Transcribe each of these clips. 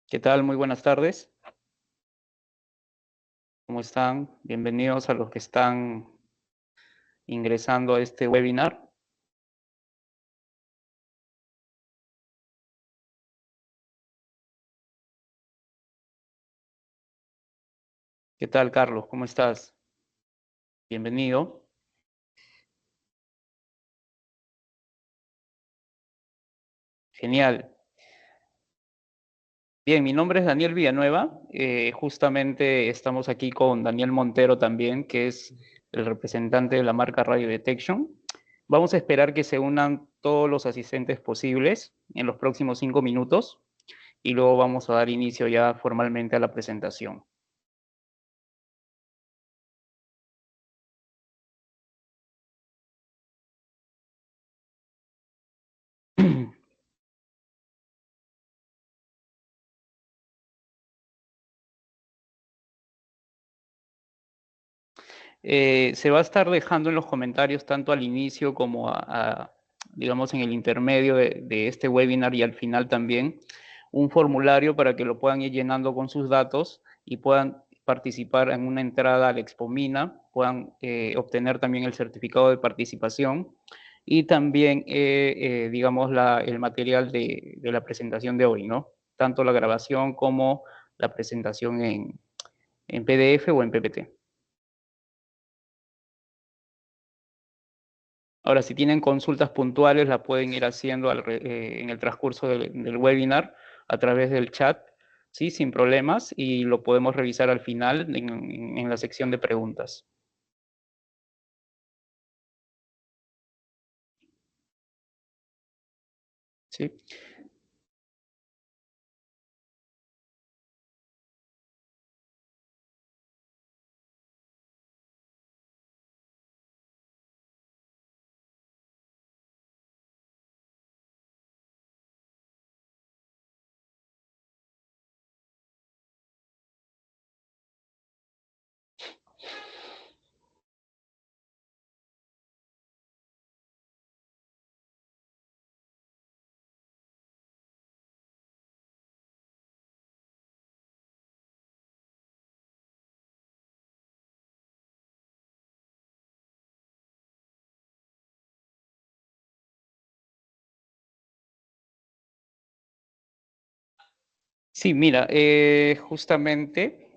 ¿Qué tal? Muy buenas tardes. ¿Cómo están? Bienvenidos a los que están ingresando a este webinar. ¿Qué tal, Carlos? ¿Cómo estás? Bienvenido. Genial. Bien, mi nombre es Daniel Villanueva. Justamente estamos aquí con Daniel Montero también, que es el representante de la marca Radio Detection. Vamos a esperar que se unan todos los asistentes posibles en los próximos 5 minutos y luego vamos a dar inicio ya formalmente a la presentación. Se va a estar dejando en los comentarios tanto al inicio como digamos, en el intermedio de este webinar y al final también, un formulario para que lo puedan ir llenando con sus datos y puedan participar en una entrada al Expomina, puedan obtener también el certificado de participación y también, digamos, el material de la presentación de hoy, ¿no? Tanto la grabación como la presentación en PDF o en PPT. Ahora, si tienen consultas puntuales, la pueden ir haciendo en el transcurso del webinar a través del chat, ¿sí? Sin problemas, y lo podemos revisar al final en la sección de preguntas. ¿Sí? Sí, mira, justamente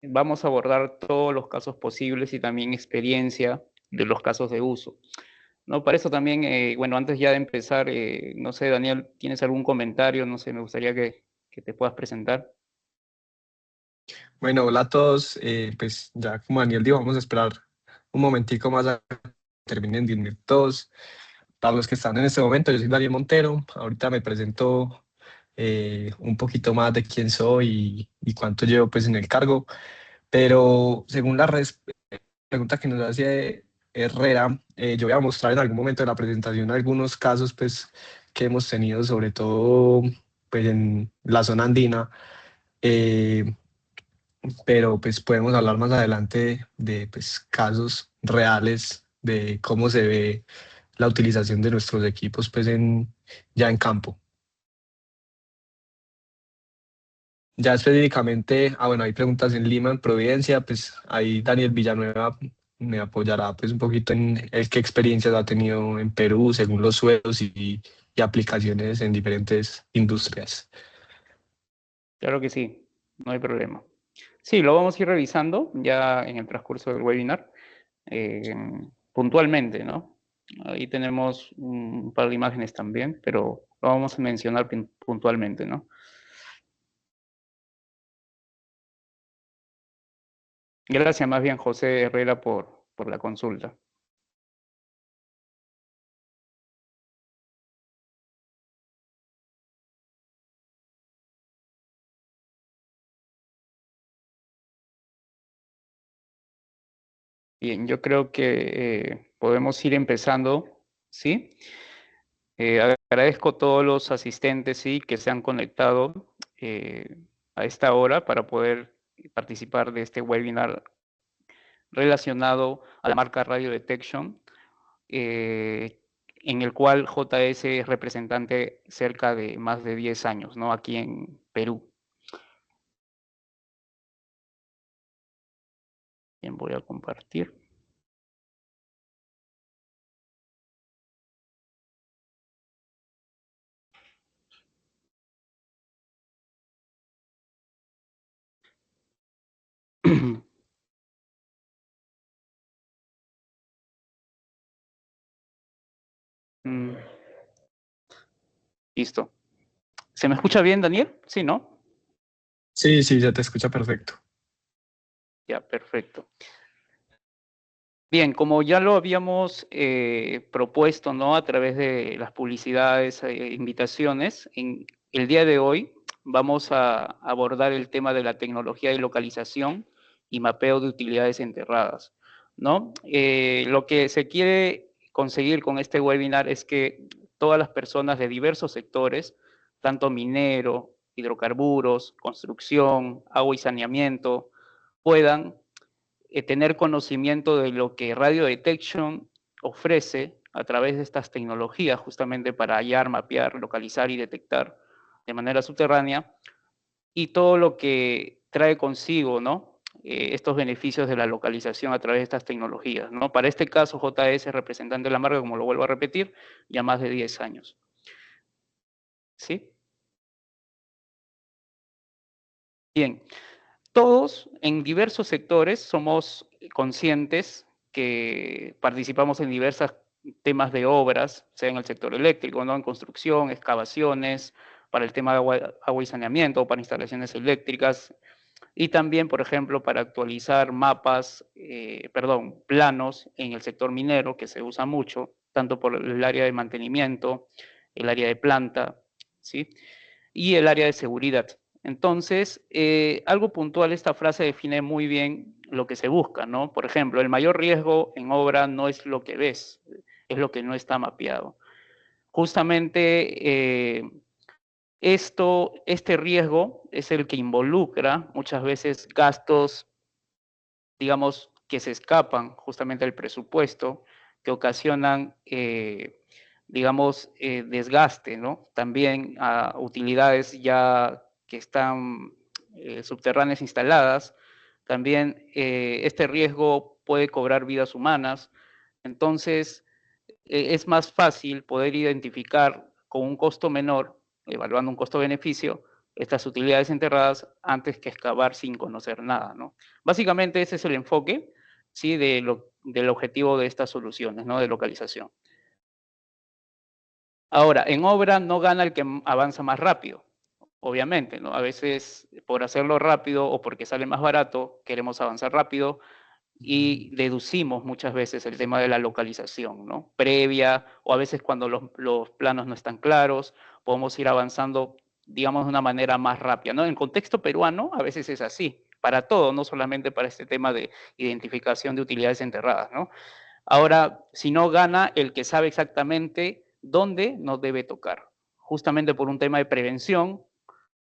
vamos a abordar todos los casos posibles y también experiencia de los casos de uso. ¿No? Para eso también, bueno, antes ya de empezar, no sé, Daniel, ¿tienes algún comentario? No sé, me gustaría que te puedas presentar. Bueno, hola a todos. Pues ya como Daniel dijo, vamos a esperar un momentico más a que terminen de unir todos. Para los que están en este momento, yo soy Daniel Montero. Ahorita me presento un poquito más de quién soy y cuánto llevo pues en el cargo. Pero según la pregunta que nos hace Herrera, yo voy a mostrar en algún momento de la presentación algunos casos pues que hemos tenido, sobre todo pues en la zona andina. Eh, pero pues podemos hablar más adelante de pues, casos reales de cómo se ve la utilización de nuestros equipos pues ya en campo. Ya específicamente, bueno, hay preguntas en Lima, en Providencia, pues ahí Daniel Villanueva me apoyará pues un poquito en el qué experiencias ha tenido en Perú según los suelos y aplicaciones en diferentes industrias. Claro que sí, no hay problema. Sí, lo vamos a ir revisando ya en el transcurso del webinar, eh, puntualmente, ¿no? Ahí tenemos un par de imágenes también, pero lo vamos a mencionar puntualmente, ¿no? Gracias más bien, José Herrera, por la consulta. Bien, yo creo que podemos ir empezando, ¿sí? Agradezco a todos los asistentes, ¿sí? Que se han conectado a esta hora para poder participar de este webinar relacionado a la marca Radio Detection, en el cual JS es representante cerca de más de 10 años, ¿no? Aquí en Perú. Bien, voy a compartir. Listo. ¿Se me escucha bien, Daniel? Sí, ¿no? Sí, sí, ya te escucha perfecto. Ya, perfecto. Bien, como ya lo habíamos propuesto, ¿no? A través de las publicidades e invitaciones, en el día de hoy vamos a abordar el tema de la tecnología de localización y mapeo de utilidades enterradas, ¿no? Lo que se quiere conseguir con este webinar es que todas las personas de diversos sectores, tanto minero, hidrocarburos, construcción, agua y saneamiento, puedan tener conocimiento de lo que Radio Detection ofrece a través de estas tecnologías justamente para hallar, mapear, localizar y detectar de manera subterránea y todo lo que trae consigo, ¿no? Estos beneficios de la localización a través de estas tecnologías, ¿no? Para este caso, JS, representante de la marca, como lo vuelvo a repetir, ya más de 10 años. ¿Sí? Bien. Todos en diversos sectores somos conscientes que participamos en diversos temas de obras, sea en el sector eléctrico, ¿no? En construcción, excavaciones, para el tema de agua y saneamiento, para instalaciones eléctricas, y también, por ejemplo, para actualizar mapas, planos en el sector minero, que se usa mucho, tanto por el área de mantenimiento, el área de planta, ¿sí? Y el área de seguridad. Entonces, algo puntual, esta frase define muy bien lo que se busca, ¿no? Por ejemplo, el mayor riesgo en obra no es lo que ves, es lo que no está mapeado. Justamente este riesgo es el que involucra muchas veces gastos, digamos, que se escapan justamente del presupuesto, que ocasionan, digamos, desgaste, ¿no? También a utilidades ya que están subterráneas instaladas. También este riesgo puede cobrar vidas humanas. Entonces, es más fácil poder identificar con un costo menor, evaluando un costo-beneficio, estas utilidades enterradas antes que excavar sin conocer nada, ¿no? Básicamente ese es el enfoque, ¿sí? Del objetivo de estas soluciones, ¿no? De localización. Ahora, en obra no gana el que avanza más rápido, obviamente, ¿no? A veces por hacerlo rápido o porque sale más barato, queremos avanzar rápido, y deducimos muchas veces el tema de la localización, ¿no? Previa, o a veces cuando los planos no están claros, podemos ir avanzando, digamos, de una manera más rápida, ¿no? En el contexto peruano a veces es así, para todo, no solamente para este tema de identificación de utilidades enterradas, ¿no? Ahora, si no gana el que sabe exactamente dónde no debe tocar, justamente por un tema de prevención,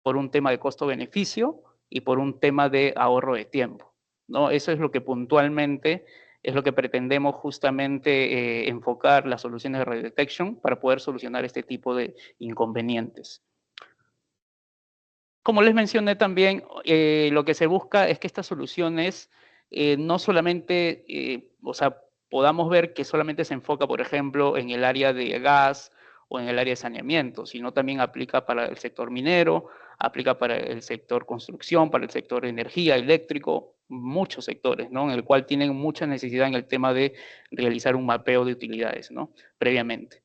por un tema de costo-beneficio y por un tema de ahorro de tiempo, ¿no? Eso es lo que puntualmente es lo que pretendemos justamente enfocar las soluciones de radio detection para poder solucionar este tipo de inconvenientes. Como les mencioné también, lo que se busca es que estas soluciones no solamente, o sea, podamos ver que solamente se enfoca, por ejemplo, en el área de gas o en el área de saneamiento, sino también aplica para el sector minero, aplica para el sector construcción, para el sector energía, eléctrico, muchos sectores, ¿no? En el cual tienen mucha necesidad en el tema de realizar un mapeo de utilidades, ¿no? Previamente.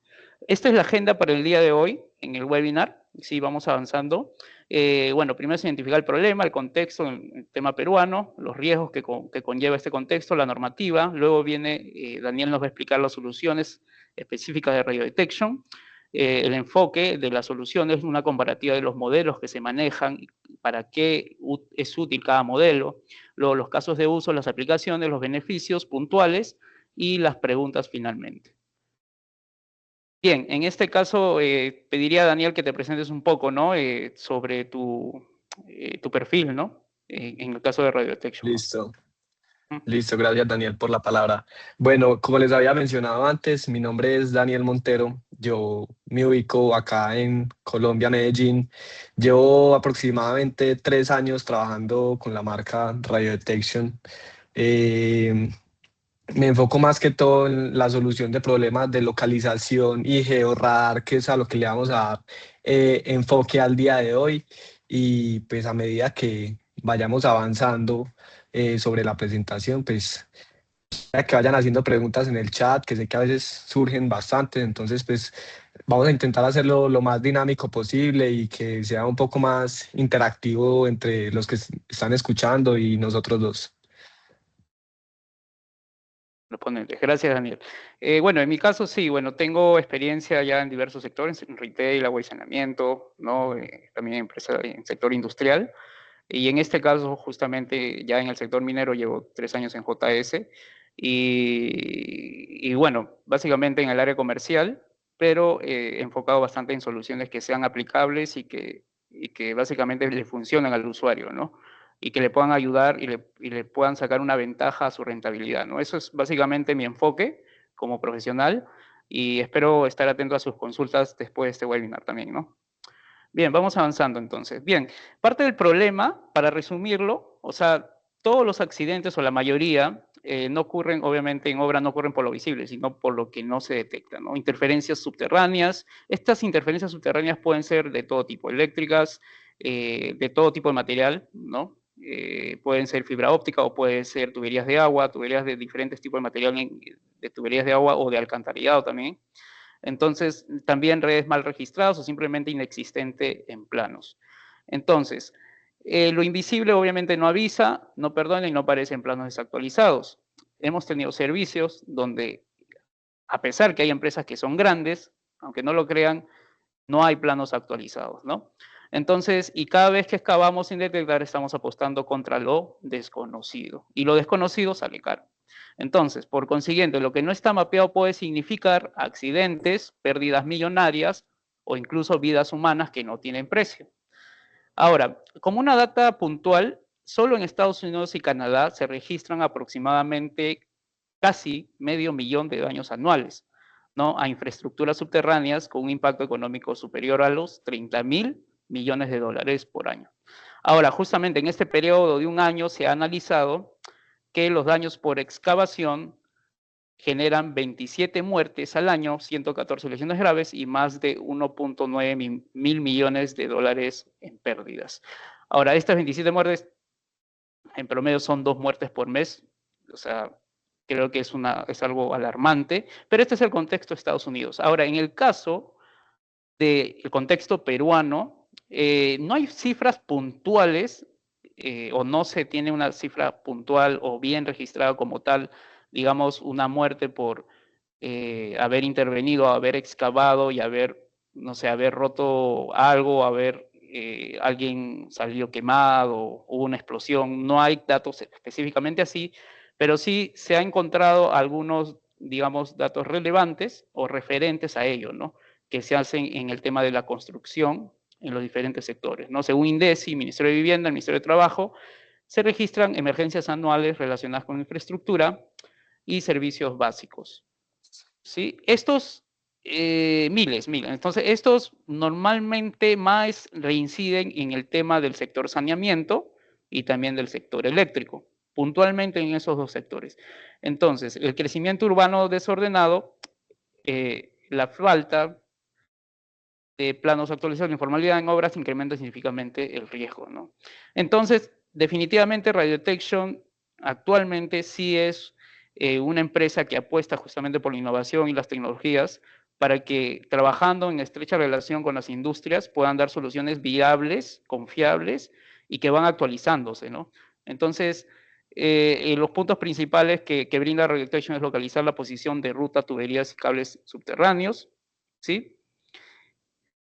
Esta es la agenda para el día de hoy en el webinar. Sí, vamos avanzando. Bueno, primero es identificar el problema, el contexto, el tema peruano, los riesgos que conlleva este contexto, la normativa. Luego viene, Daniel nos va a explicar las soluciones específicas de radio detection. El enfoque de las soluciones, una comparativa de los modelos que se manejan, para qué es útil cada modelo. Luego los casos de uso, las aplicaciones, los beneficios puntuales y las preguntas finalmente. Bien, en este caso pediría a Daniel que te presentes un poco, ¿no? Sobre tu perfil, ¿no? En el caso de Radio Detection, ¿no? Listo. Listo, gracias Daniel por la palabra. Bueno, como les había mencionado antes, mi nombre es Daniel Montero. Yo me ubico acá en Colombia, Medellín. Llevo aproximadamente 3 años trabajando con la marca Radio Detection. Eh, Me enfoco más que todo en la solución de problemas de localización y georradar, que es a lo que le vamos a dar enfoque al día de hoy. Y pues a medida que vayamos avanzando sobre la presentación, pues ya que vayan haciendo preguntas en el chat, que sé que a veces surgen bastantes, entonces pues vamos a intentar hacerlo lo más dinámico posible y que sea un poco más interactivo entre los que están escuchando y nosotros dos. Los ponentes. Gracias, Daniel. Bueno, en mi caso sí, bueno, tengo experiencia ya en diversos sectores, en retail, agua y saneamiento, ¿no? También empresa en sector industrial. Y en este caso, justamente ya en el sector minero, llevo 3 años en JS y bueno, básicamente en el área comercial, pero enfocado bastante en soluciones que sean aplicables y que básicamente le funcionen al usuario, ¿no? Y que le puedan ayudar y le puedan sacar una ventaja a su rentabilidad, ¿no? Eso es básicamente mi enfoque como profesional y espero estar atento a sus consultas después de este webinar también, ¿no? Bien, vamos avanzando entonces. Bien, parte del problema, para resumirlo, o sea, todos los accidentes o la mayoría no ocurren, obviamente en obra no ocurren por lo visible, sino por lo que no se detecta, ¿no? Interferencias subterráneas. Estas interferencias subterráneas pueden ser de todo tipo, eléctricas, de todo tipo de material, ¿no? Pueden ser fibra óptica o pueden ser tuberías de agua, tuberías de diferentes tipos de material, de tuberías de agua o de alcantarillado también. Entonces, también redes mal registradas o simplemente inexistente en planos. Entonces, lo invisible obviamente no avisa, no perdona y no aparece en planos desactualizados. Hemos tenido servicios donde, a pesar que hay empresas que son grandes, aunque no lo crean, no hay planos actualizados, ¿no? Entonces, y cada vez que excavamos sin detectar, estamos apostando contra lo desconocido. Y lo desconocido sale caro. Entonces, por consiguiente, lo que no está mapeado puede significar accidentes, pérdidas millonarias o incluso vidas humanas que no tienen precio. Ahora, como una data puntual, solo en Estados Unidos y Canadá se registran aproximadamente casi medio millón de daños anuales, ¿no? A infraestructuras subterráneas con un impacto económico superior a los 30.000 millones de dólares por año. Ahora, justamente en este periodo de un año se ha analizado que los daños por excavación generan 27 muertes al año, 114 lesiones graves y más de 1.9 mil millones de dólares en pérdidas. Ahora, estas 27 muertes en promedio son 2 muertes por mes, o sea, creo que es algo alarmante, pero este es el contexto de Estados Unidos. Ahora, en el caso del contexto peruano, no hay cifras puntuales o no se tiene una cifra puntual o bien registrada como tal, digamos, una muerte por haber intervenido, haber excavado y haber, no sé, haber roto algo, haber alguien salió quemado, hubo una explosión. No hay datos específicamente así, pero sí se ha encontrado algunos, digamos, datos relevantes o referentes a ello, ¿no? Que se hacen en el tema de la construcción en los diferentes sectores, ¿no? Según INDECI, Ministerio de Vivienda, el Ministerio de Trabajo, se registran emergencias anuales relacionadas con infraestructura y servicios básicos. ¿Sí? Estos miles. Entonces, estos normalmente más reinciden en el tema del sector saneamiento y también del sector eléctrico, puntualmente en esos dos sectores. Entonces, el crecimiento urbano desordenado, la falta de planos actualizados, la informalidad en obras incrementa significativamente el riesgo, ¿no? Entonces, definitivamente Radio Detection actualmente sí es una empresa que apuesta justamente por la innovación y las tecnologías para que trabajando en estrecha relación con las industrias puedan dar soluciones viables, confiables y que van actualizándose, ¿no? Entonces, los puntos principales que brinda Radio Detection es localizar la posición de ruta, tuberías y cables subterráneos, ¿sí?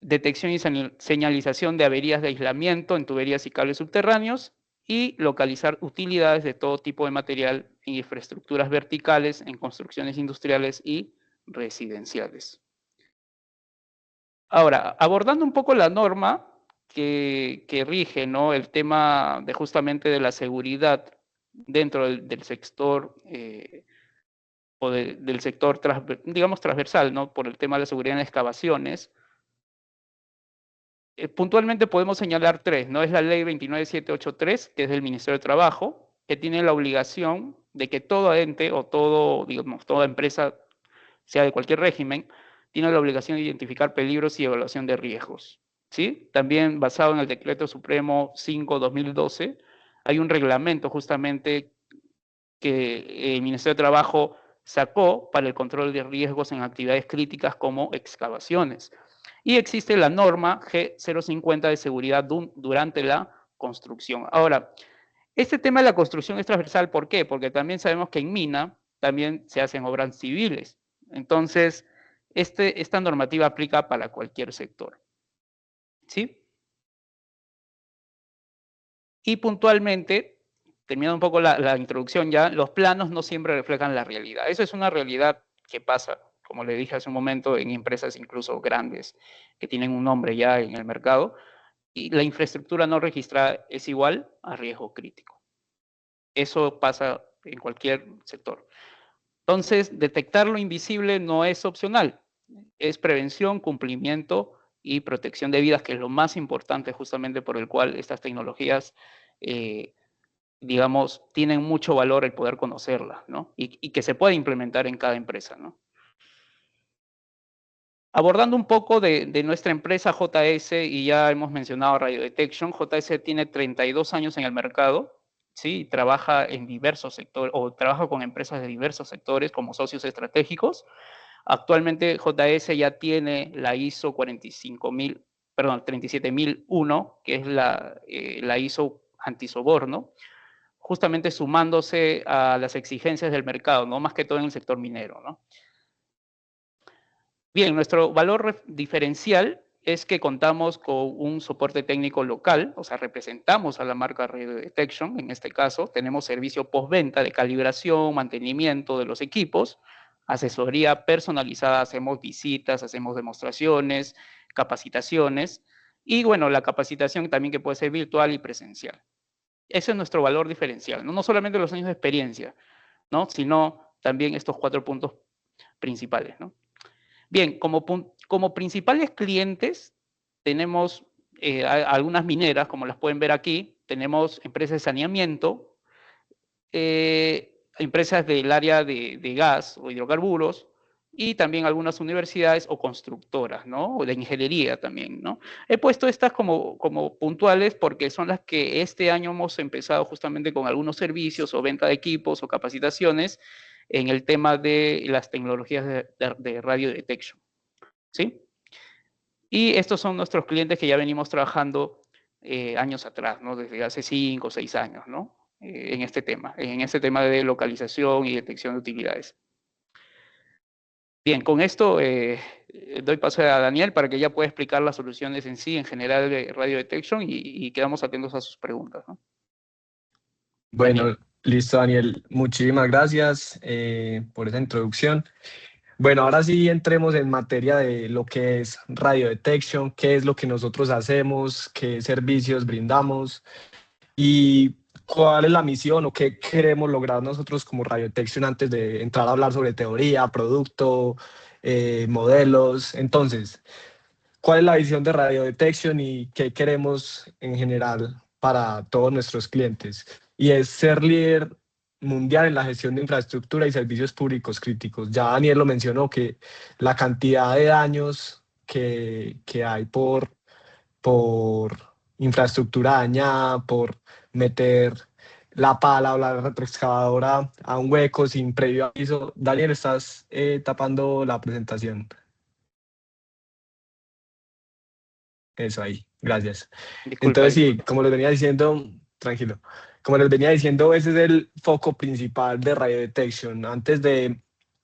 Detección y señalización de averías de aislamiento en tuberías y cables subterráneos y localizar utilidades de todo tipo de material en infraestructuras verticales, en construcciones industriales y residenciales. Ahora, abordando un poco la norma que rige, ¿no? El tema de justamente de la seguridad dentro del sector o del sector, digamos, transversal, ¿no? Por el tema de la seguridad en excavaciones. Puntualmente podemos señalar tres, ¿no? Es la ley 29783, que es del Ministerio de Trabajo, que tiene la obligación de que todo ente o todo, digamos, toda empresa, sea de cualquier régimen, tiene la obligación de identificar peligros y evaluación de riesgos, ¿sí? También basado en el Decreto Supremo 5/2012, hay un reglamento justamente que el Ministerio de Trabajo sacó para el control de riesgos en actividades críticas como excavaciones. Y existe la norma G050 de seguridad durante la construcción. Ahora, este tema de la construcción es transversal, ¿por qué? Porque también sabemos que en mina también se hacen obras civiles. Entonces, esta normativa aplica para cualquier sector. ¿Sí? Y puntualmente, terminando un poco la introducción ya, los planos no siempre reflejan la realidad. Eso es una realidad que pasa, como le dije hace un momento, en empresas incluso grandes que tienen un nombre ya en el mercado, y la infraestructura no registrada es igual a riesgo crítico. Eso pasa en cualquier sector. Entonces, detectar lo invisible no es opcional, es prevención, cumplimiento y protección de vidas, que es lo más importante justamente por el cual estas tecnologías, digamos, tienen mucho valor el poder conocerlas, ¿no? Y que se puede implementar en cada empresa, ¿no? Abordando un poco de nuestra empresa JS, y ya hemos mencionado Radio Detection, JS tiene 32 años en el mercado, ¿sí? Trabaja en diversos sectores, o trabaja con empresas de diversos sectores como socios estratégicos. Actualmente JS ya tiene la ISO 37001, que es la ISO antisoborno, justamente sumándose a las exigencias del mercado, ¿no? Más que todo en el sector minero, ¿no? Bien, nuestro valor diferencial es que contamos con un soporte técnico local, o sea, representamos a la marca Radio Detection, en este caso, tenemos servicio postventa de calibración, mantenimiento de los equipos, asesoría personalizada, hacemos visitas, hacemos demostraciones, capacitaciones, y bueno, la capacitación también que puede ser virtual y presencial. Ese es nuestro valor diferencial, no solamente los años de experiencia, ¿no? Sino también estos 4 puntos principales, ¿no? Bien, como principales clientes tenemos algunas mineras, como las pueden ver aquí, tenemos empresas de saneamiento, empresas del área de gas o hidrocarburos, y también algunas universidades o constructoras, ¿no? O de ingeniería también, ¿no? He puesto estas como puntuales porque son las que este año hemos empezado justamente con algunos servicios o venta de equipos o capacitaciones en el tema de las tecnologías de radio detection, ¿sí? Y estos son nuestros clientes que ya venimos trabajando años atrás, ¿no? Desde hace 5 o 6 años, ¿no? En este tema de localización y detección de utilidades. Bien, con esto doy paso a Daniel para que ya pueda explicar las soluciones en sí, en general de radio detection, y quedamos atentos a sus preguntas, ¿no? Bueno, Daniel. listo, Daniel. Muchísimas gracias por esa introducción. Bueno, ahora sí entremos en materia de lo que es radio detection, qué es lo que nosotros hacemos, qué servicios brindamos y cuál es la misión o qué queremos lograr nosotros como radio detection antes de entrar a hablar sobre teoría, producto, modelos. Entonces, ¿cuál es la visión de radio detection y qué queremos en general para todos nuestros clientes? Y es ser líder mundial en la gestión de infraestructura y servicios públicos críticos. Ya Daniel lo mencionó, que la cantidad de daños que hay por infraestructura dañada, por meter la pala o la retroexcavadora a un hueco sin previo aviso. Daniel, estás tapando la presentación. Eso ahí, gracias. Disculpa, Entonces sí, disculpa. como les venía diciendo, tranquilo, como les venía diciendo, ese es el foco principal de Radio Detection. Antes de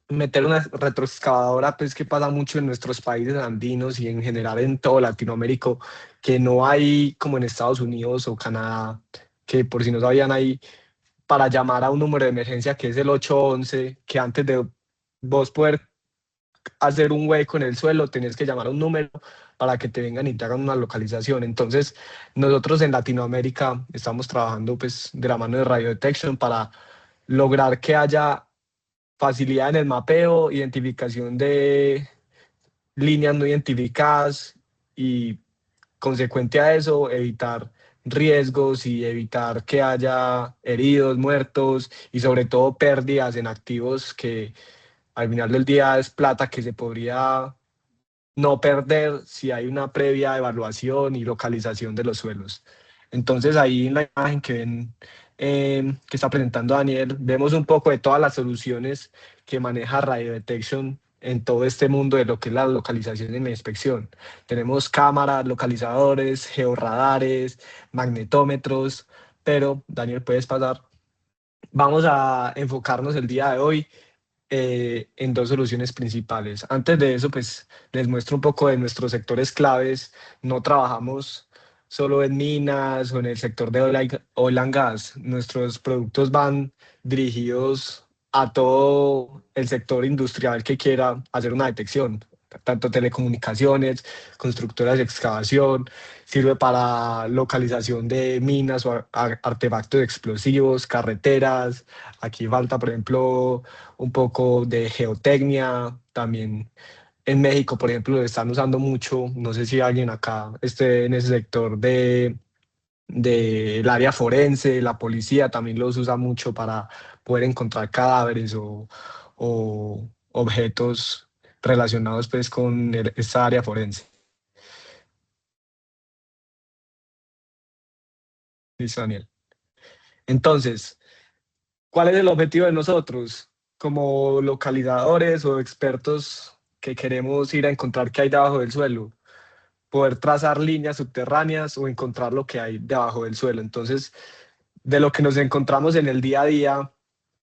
meter una retroexcavadora, pues que pasa mucho en nuestros países andinos y en general en toda Latinoamérica, que no hay como en Estados Unidos o Canadá, que por si no sabían, hay para llamar a un número de emergencia que es el 811, que antes de vos poder hacer un hueco en el suelo, tenés que llamar a un número para que te vengan y te hagan una localización. Entonces, nosotros en Latinoamérica estamos trabajando pues de la mano de Radio Detection para lograr que haya facilidad en el mapeo, identificación de líneas no identificadas y consecuente a eso evitar riesgos y evitar que haya heridos, muertos y sobre todo pérdidas en activos que al final del día es plata que se podría no perder si hay una previa evaluación y localización de los suelos. Entonces ahí en la imagen que ven, que está presentando Daniel, vemos un poco de todas las soluciones que maneja Radio Detection en todo este mundo de lo que es la localización y la inspección. Tenemos cámaras, localizadores, georradares, magnetómetros, pero Daniel, puedes pasar. Vamos a enfocarnos el día de hoy en dos soluciones principales. Antes de eso, pues les muestro un poco de nuestros sectores claves. No trabajamos solo en minas o en el sector de oil and gas. Nuestros productos van dirigidos a todo el sector industrial que quiera hacer una detección, tanto telecomunicaciones, constructoras de excavación, sirve para localización de minas o artefactos explosivos, carreteras. Aquí falta, por ejemplo, un poco de geotecnia, también en México, por ejemplo, lo están usando mucho, no sé si alguien acá esté en ese sector del área forense, la policía también los usa mucho para poder encontrar cadáveres o objetos relacionados pues con esta área forense. Listo, Daniel. Entonces, ¿cuál es el objetivo de nosotros como localizadores o expertos que queremos ir a encontrar qué hay debajo del suelo? Poder trazar líneas subterráneas o encontrar lo que hay debajo del suelo. Entonces, de lo que nos encontramos en el día a día,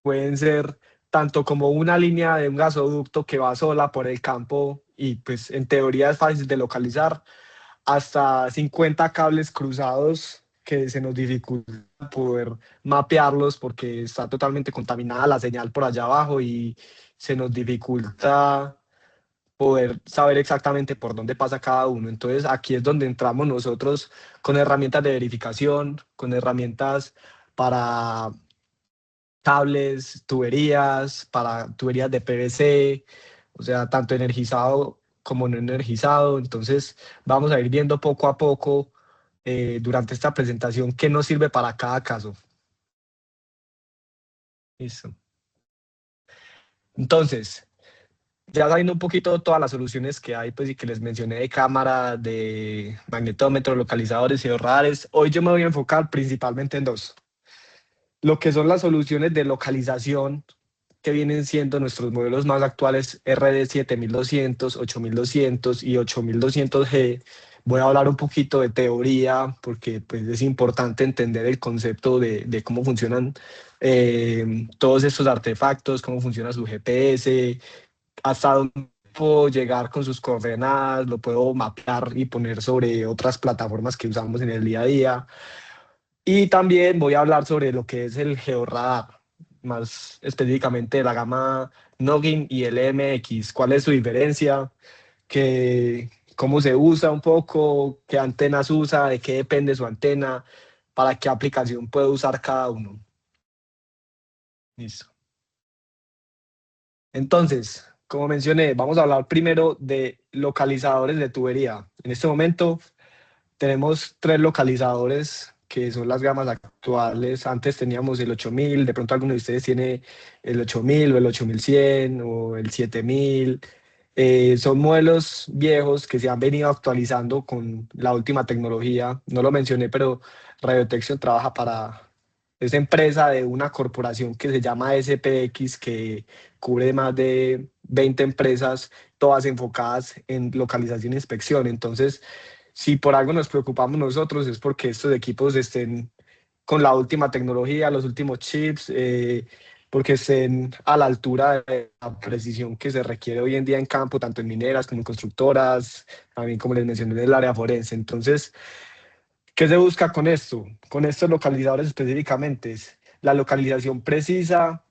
pueden ser tanto como una línea de un gasoducto que va sola por el campo y pues en teoría es fácil de localizar, hasta 50 cables cruzados que se nos dificulta poder mapearlos porque está totalmente contaminada la señal por allá abajo y se nos dificulta poder saber exactamente por dónde pasa cada uno. Entonces aquí es donde entramos nosotros con herramientas de verificación, con herramientas para cables, tuberías, para tuberías de PVC, o sea, tanto energizado como no energizado. Entonces vamos a ir viendo poco a poco durante esta presentación qué nos sirve para cada caso. Listo. Entonces, ya sabiendo un poquito de todas las soluciones que hay, pues y que les mencioné de cámara, de magnetómetro, localizadores y radares, hoy yo me voy a enfocar principalmente en dos. Lo que son las soluciones de localización que vienen siendo nuestros modelos más actuales RD 7200, 8200 y 8200G. Voy a hablar un poquito de teoría porque pues, es importante entender el concepto de cómo funcionan todos estos artefactos, cómo funciona su GPS, hasta dónde puedo llegar con sus coordenadas, lo puedo mapear y poner sobre otras plataformas que usamos en el día a día. Y también voy a hablar sobre lo que es el georradar, más específicamente de la gama Noggin y el MX. ¿Cuál es su diferencia? ¿Qué, cómo se usa un poco? ¿Qué antenas usa? ¿De qué depende su antena? ¿Para qué aplicación puede usar cada uno? Listo. Entonces, como mencioné, vamos a hablar primero de localizadores de tubería. En este momento tenemos tres localizadores que son las gamas actuales. Antes teníamos el 8000, de pronto alguno de ustedes tiene el 8000 o el 8100 o el 7000. Son modelos viejos que se han venido actualizando con la última tecnología. No lo mencioné, pero Radiotección trabaja para esa empresa de una corporación que se llama SPX, que cubre más de 20 empresas, todas enfocadas en localización e inspección. Entonces, si por algo nos preocupamos nosotros es porque estos equipos estén con la última tecnología, los últimos chips, porque estén a la altura de la precisión que se requiere hoy en día en campo, tanto en mineras como en constructoras, también como les mencioné en el área forense. Entonces, ¿qué se busca con esto? Con estos localizadores específicamente es la localización precisa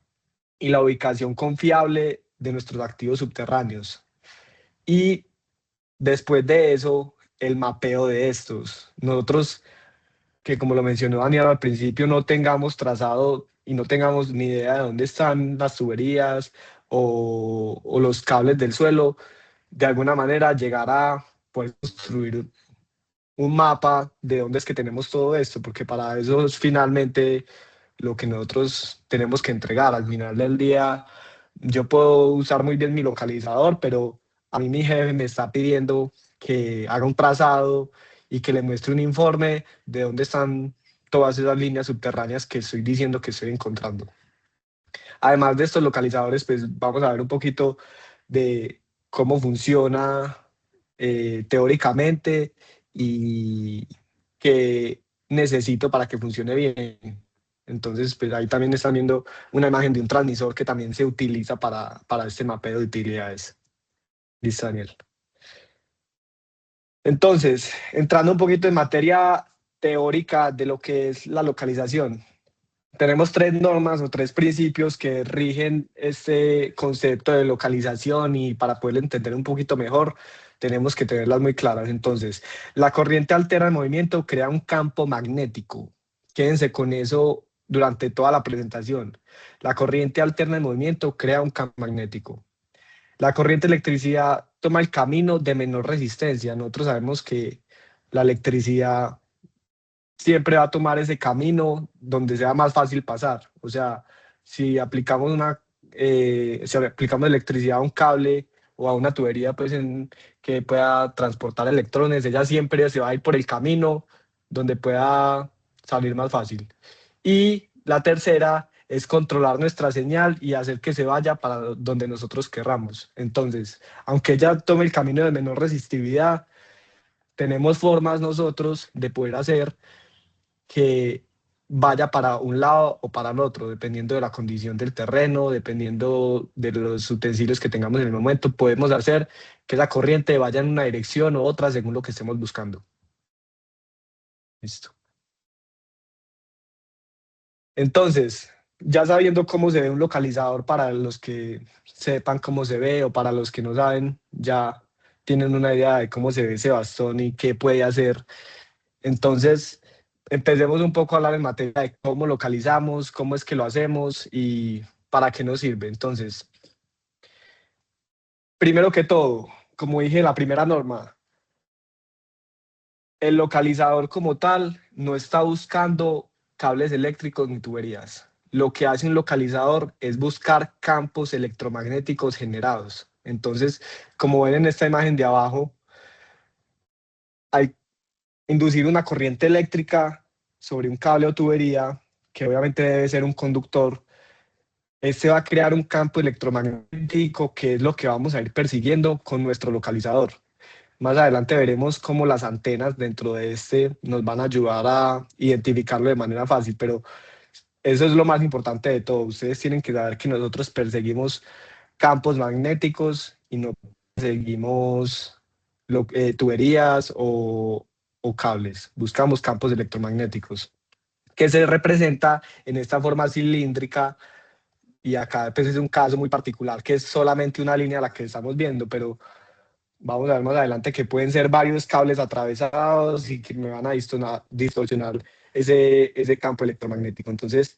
y la ubicación confiable de nuestros activos subterráneos. Y después de eso, el mapeo de estos. Nosotros, que como lo mencionó Daniel al principio, no tengamos trazado y no tengamos ni idea de dónde están las tuberías o los cables del suelo, de alguna manera llegar a poder construir un mapa de dónde es que tenemos todo esto, porque para eso es finalmente lo que nosotros tenemos que entregar. Al final del día, yo puedo usar muy bien mi localizador, pero a mí mi jefe me está pidiendo que haga un trazado y que le muestre un informe de dónde están todas esas líneas subterráneas que estoy diciendo que estoy encontrando. Además de estos localizadores, pues vamos a ver un poquito de cómo funciona teóricamente y qué necesito para que funcione bien. Entonces, pues ahí también están viendo una imagen de un transmisor que también se utiliza para este mapeo de utilidades. Listo, Daniel. Entonces, entrando un poquito en materia teórica de lo que es la localización. Tenemos tres normas o tres principios que rigen este concepto de localización y para poder entender un poquito mejor tenemos que tenerlas muy claras. Entonces, la corriente alterna el movimiento, crea un campo magnético. Quédense con eso durante toda la presentación. La corriente alterna el movimiento, crea un campo magnético. La corriente de electricidad toma el camino de menor resistencia. Nosotros sabemos que la electricidad siempre va a tomar ese camino donde sea más fácil pasar. O sea, si aplicamos si aplicamos electricidad a un cable o a una tubería pues que pueda transportar electrones, ella siempre se va a ir por el camino donde pueda salir más fácil. Y la tercera es controlar nuestra señal y hacer que se vaya para donde nosotros querramos. Entonces, aunque ella tome el camino de menor resistividad, tenemos formas nosotros de poder hacer que vaya para un lado o para el otro, dependiendo de la condición del terreno, dependiendo de los utensilios que tengamos en el momento, podemos hacer que la corriente vaya en una dirección u otra según lo que estemos buscando. Listo. Entonces, ya sabiendo cómo se ve un localizador para los que sepan cómo se ve o para los que no saben, ya tienen una idea de cómo se ve ese bastón y qué puede hacer. Entonces, empecemos un poco a hablar en materia de cómo localizamos, cómo es que lo hacemos y para qué nos sirve. Entonces, primero que todo, como dije, la primera norma, el localizador como tal no está buscando cables eléctricos ni tuberías. Lo que hace un localizador es buscar campos electromagnéticos generados. Entonces, como ven en esta imagen de abajo, hay inducir una corriente eléctrica sobre un cable o tubería, que obviamente debe ser un conductor. Este va a crear un campo electromagnético que es lo que vamos a ir persiguiendo con nuestro localizador. Más adelante veremos cómo las antenas dentro de este nos van a ayudar a identificarlo de manera fácil, pero eso es lo más importante de todo. Ustedes tienen que saber que nosotros perseguimos campos magnéticos y no perseguimos tuberías o cables. Buscamos campos electromagnéticos, que se representa en esta forma cilíndrica y acá pues es un caso muy particular que es solamente una línea la que estamos viendo, pero vamos a ver más adelante que pueden ser varios cables atravesados y que me van a distorsionar ese campo electromagnético. Entonces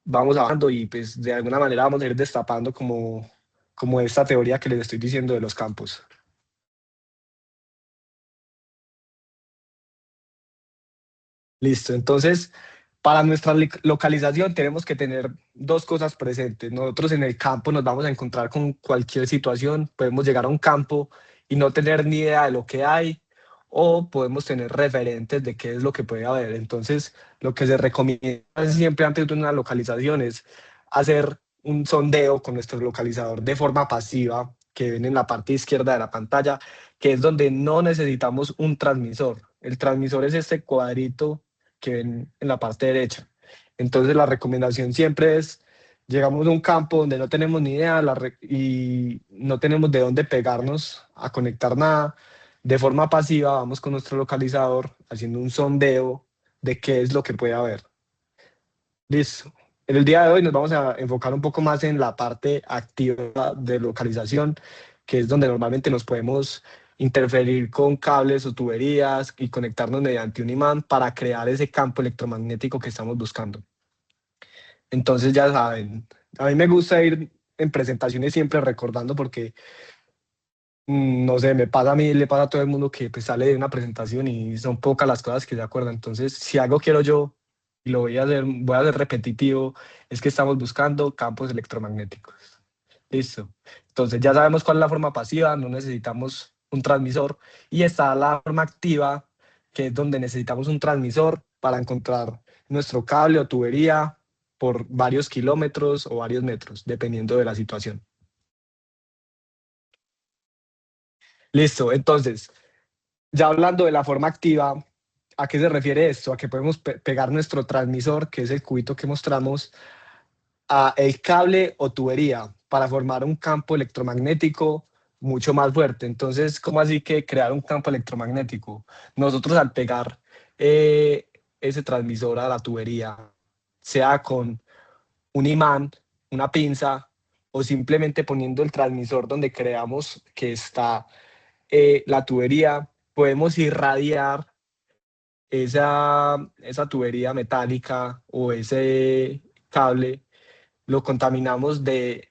vamos avanzando y pues de alguna manera vamos a ir destapando como esta teoría que les estoy diciendo de los campos. Listo, entonces para nuestra localización tenemos que tener dos cosas presentes. Nosotros en el campo nos vamos a encontrar con cualquier situación, podemos llegar a un campo y no tener ni idea de lo que hay o podemos tener referentes de qué es lo que puede haber. Entonces, lo que se recomienda siempre antes de una localización es hacer un sondeo con nuestro localizador de forma pasiva, que ven en la parte izquierda de la pantalla, que es donde no necesitamos un transmisor. El transmisor es este cuadrito que ven en la parte derecha. Entonces la recomendación siempre es, llegamos a un campo donde no tenemos ni idea y no tenemos de dónde pegarnos a conectar nada. De forma pasiva vamos con nuestro localizador haciendo un sondeo de qué es lo que puede haber. Listo. En el día de hoy nos vamos a enfocar un poco más en la parte activa de localización, que es donde normalmente nos podemos interferir con cables o tuberías y conectarnos mediante un imán para crear ese campo electromagnético que estamos buscando. Entonces ya saben, a mí me gusta ir en presentaciones siempre recordando porque, no sé, me pasa a mí, le pasa a todo el mundo que pues, sale de una presentación y son pocas las cosas que se acuerdan. Entonces, si algo quiero yo, y lo voy a hacer repetitivo, es que estamos buscando campos electromagnéticos. Listo. Entonces ya sabemos cuál es la forma pasiva, no necesitamos un transmisor. Y está la forma activa, que es donde necesitamos un transmisor para encontrar nuestro cable o tubería por varios kilómetros o varios metros, dependiendo de la situación. Listo. Entonces, ya hablando de la forma activa, ¿a qué se refiere esto? A que podemos pegar nuestro transmisor, que es el cubito que mostramos, a el cable o tubería para formar un campo electromagnético mucho más fuerte. Entonces, ¿cómo así que crear un campo electromagnético? Nosotros al pegar ese transmisor a la tubería, sea con un imán, una pinza o simplemente poniendo el transmisor donde creamos que está la tubería, podemos irradiar esa tubería metálica o ese cable, lo contaminamos de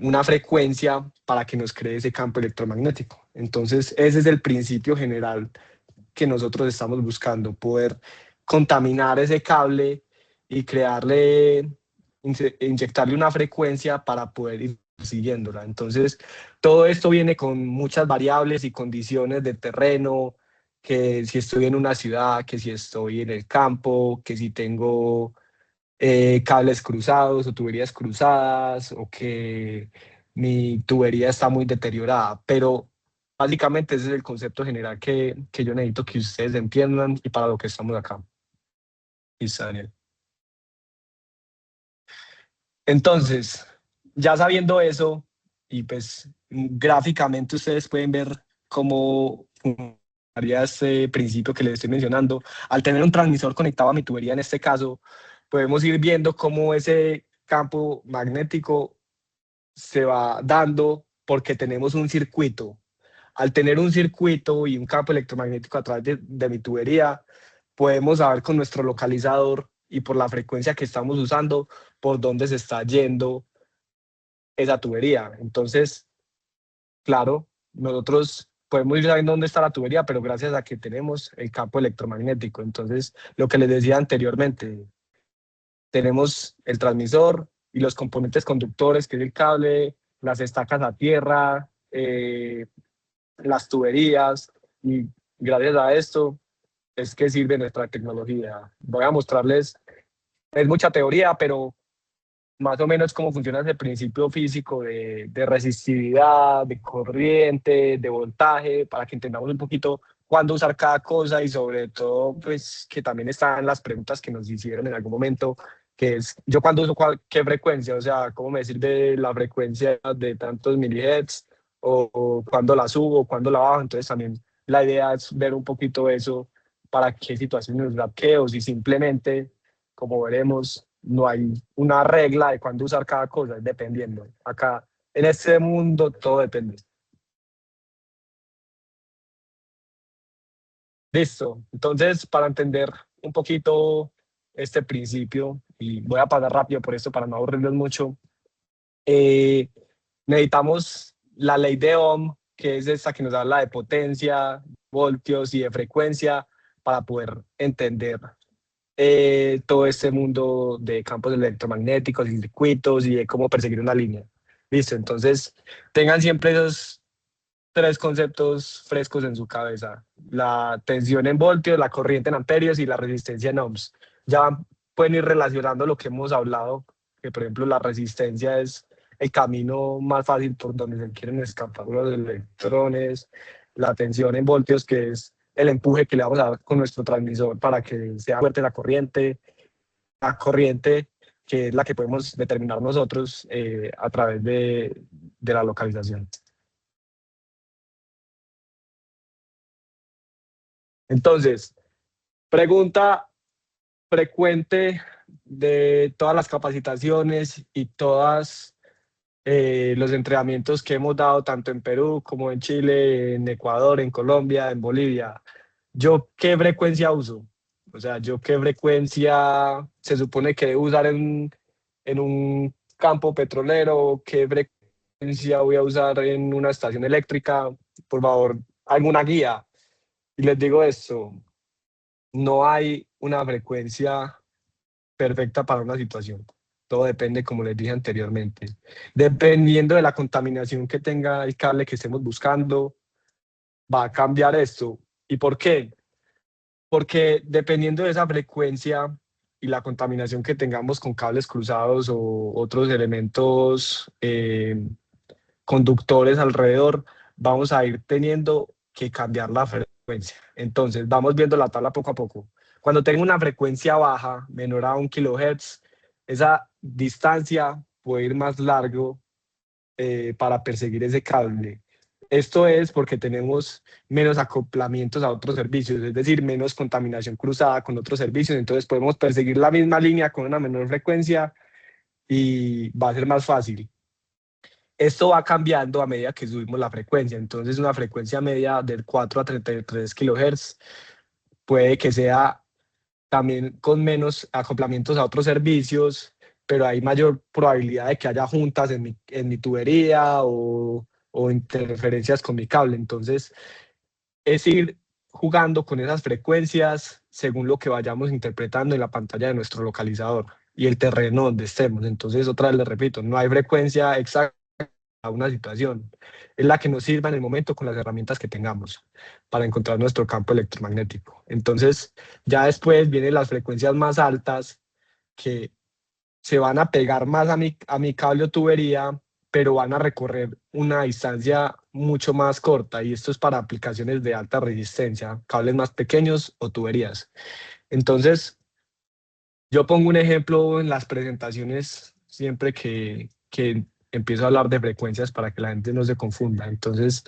una frecuencia para que nos cree ese campo electromagnético. Entonces, ese es el principio general que nosotros estamos buscando, poder contaminar ese cable y inyectarle una frecuencia para poder ir siguiéndola. Entonces, todo esto viene con muchas variables y condiciones de terreno, que si estoy en una ciudad, que si estoy en el campo, que si tengo cables cruzados o tuberías cruzadas o que mi tubería está muy deteriorada, pero básicamente ese es el concepto general que yo necesito que ustedes entiendan y para lo que estamos acá. Listo, Daniel. Entonces, ya sabiendo eso, y pues gráficamente ustedes pueden ver cómo funcionaría este principio que les estoy mencionando. Al tener un transmisor conectado a mi tubería, en este caso, podemos ir viendo cómo ese campo magnético se va dando porque tenemos un circuito. Al tener un circuito y un campo electromagnético a través de mi tubería, podemos saber con nuestro localizador y por la frecuencia que estamos usando por dónde se está yendo esa tubería. Entonces, claro, nosotros podemos ir sabiendo dónde está la tubería, pero gracias a que tenemos el campo electromagnético. Entonces, lo que les decía anteriormente, tenemos el transmisor y los componentes conductores, que es el cable, las estacas a tierra, las tuberías, y gracias a esto es que sirve nuestra tecnología. Voy a mostrarles, es mucha teoría, pero más o menos cómo funciona ese principio físico de resistividad, de corriente, de voltaje, para que entendamos un poquito cuándo usar cada cosa y sobre todo, pues, que también están las preguntas que nos hicieron en algún momento, que es, yo cuándo uso qué frecuencia, o sea, cómo me sirve la frecuencia de tantos milihertz, o cuándo la subo, cuándo la bajo. Entonces también la idea es ver un poquito eso, para qué situaciones la o si simplemente, como veremos, no hay una regla de cuándo usar cada cosa, es dependiendo. Acá, en este mundo, todo depende. Listo. Entonces, para entender un poquito este principio, y voy a pasar rápido por esto para no aburrirlos mucho, eh, necesitamos la ley de Ohm, que es esta que nos habla de potencia, voltios y de frecuencia, para poder entender todo este mundo de campos electromagnéticos y circuitos y de cómo perseguir una línea. Listo, entonces tengan siempre esos tres conceptos frescos en su cabeza: la tensión en voltios, la corriente en amperios y la resistencia en ohms. Ya pueden ir relacionando lo que hemos hablado, que por ejemplo la resistencia es el camino más fácil por donde se quieren escapar los electrones, la tensión en voltios, que es el empuje que le vamos a dar con nuestro transmisor para que sea fuerte la corriente, que es la que podemos determinar nosotros a través de la localización. Entonces, pregunta frecuente de todas las capacitaciones y todas los entrenamientos que hemos dado tanto en Perú como en Chile, en Ecuador, en Colombia, en Bolivia. ¿Yo qué frecuencia uso? O sea, ¿yo qué frecuencia se supone que debo usar en un campo petrolero? ¿Qué frecuencia voy a usar en una estación eléctrica? Por favor, alguna guía. Y les digo esto, no hay una frecuencia perfecta para una situación. Todo depende, como les dije anteriormente. Dependiendo de la contaminación que tenga el cable que estemos buscando, va a cambiar esto. ¿Y por qué? Porque dependiendo de esa frecuencia y la contaminación que tengamos con cables cruzados o otros elementos conductores alrededor, vamos a ir teniendo que cambiar la frecuencia. Entonces, vamos viendo la tabla poco a poco. Cuando tengo una frecuencia baja, menor a 1 kHz, esa distancia puede ir más largo para perseguir ese cable. Esto es porque tenemos menos acoplamientos a otros servicios, es decir, menos contaminación cruzada con otros servicios. Entonces podemos perseguir la misma línea con una menor frecuencia y va a ser más fácil. Esto va cambiando a medida que subimos la frecuencia. Entonces una frecuencia media del 4 a 33 kHz puede que sea también con menos acoplamientos a otros servicios, pero hay mayor probabilidad de que haya juntas en mi tubería o interferencias con mi cable. Entonces, es ir jugando con esas frecuencias según lo que vayamos interpretando en la pantalla de nuestro localizador y el terreno donde estemos. Entonces, otra vez les repito, no hay frecuencia exacta a una situación. Es la que nos sirva en el momento con las herramientas que tengamos para encontrar nuestro campo electromagnético. Entonces, ya después vienen las frecuencias más altas que se van a pegar más a mi cable o tubería, pero van a recorrer una distancia mucho más corta, y esto es para aplicaciones de alta resistencia, cables más pequeños o tuberías. Entonces, yo pongo un ejemplo en las presentaciones siempre que empiezo a hablar de frecuencias para que la gente no se confunda. Entonces,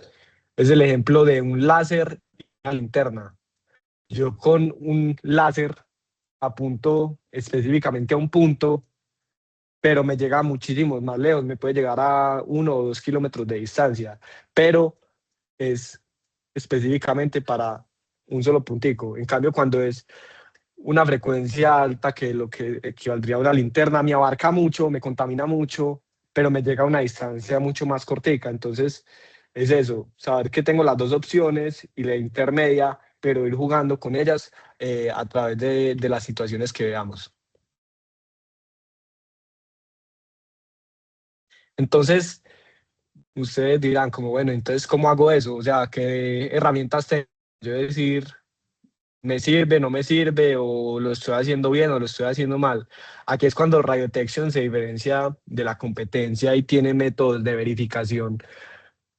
es el ejemplo de un láser y una linterna. Yo con un láser apunto específicamente a un punto, pero me llega muchísimo más lejos, me puede llegar a 1 o 2 kilómetros de distancia, pero es específicamente para un solo puntico. En cambio, cuando es una frecuencia alta, que lo que equivaldría a una linterna, me abarca mucho, me contamina mucho, pero me llega a una distancia mucho más cortica. Entonces, es eso, saber que tengo las dos opciones y la intermedia, pero ir jugando con ellas a través de las situaciones que veamos. Entonces, ustedes dirán como, bueno, entonces, ¿cómo hago eso? O sea, ¿qué herramientas tengo? Yo decir, ¿me sirve, no me sirve, o lo estoy haciendo bien o lo estoy haciendo mal? Aquí es cuando Radio Detection se diferencia de la competencia y tiene métodos de verificación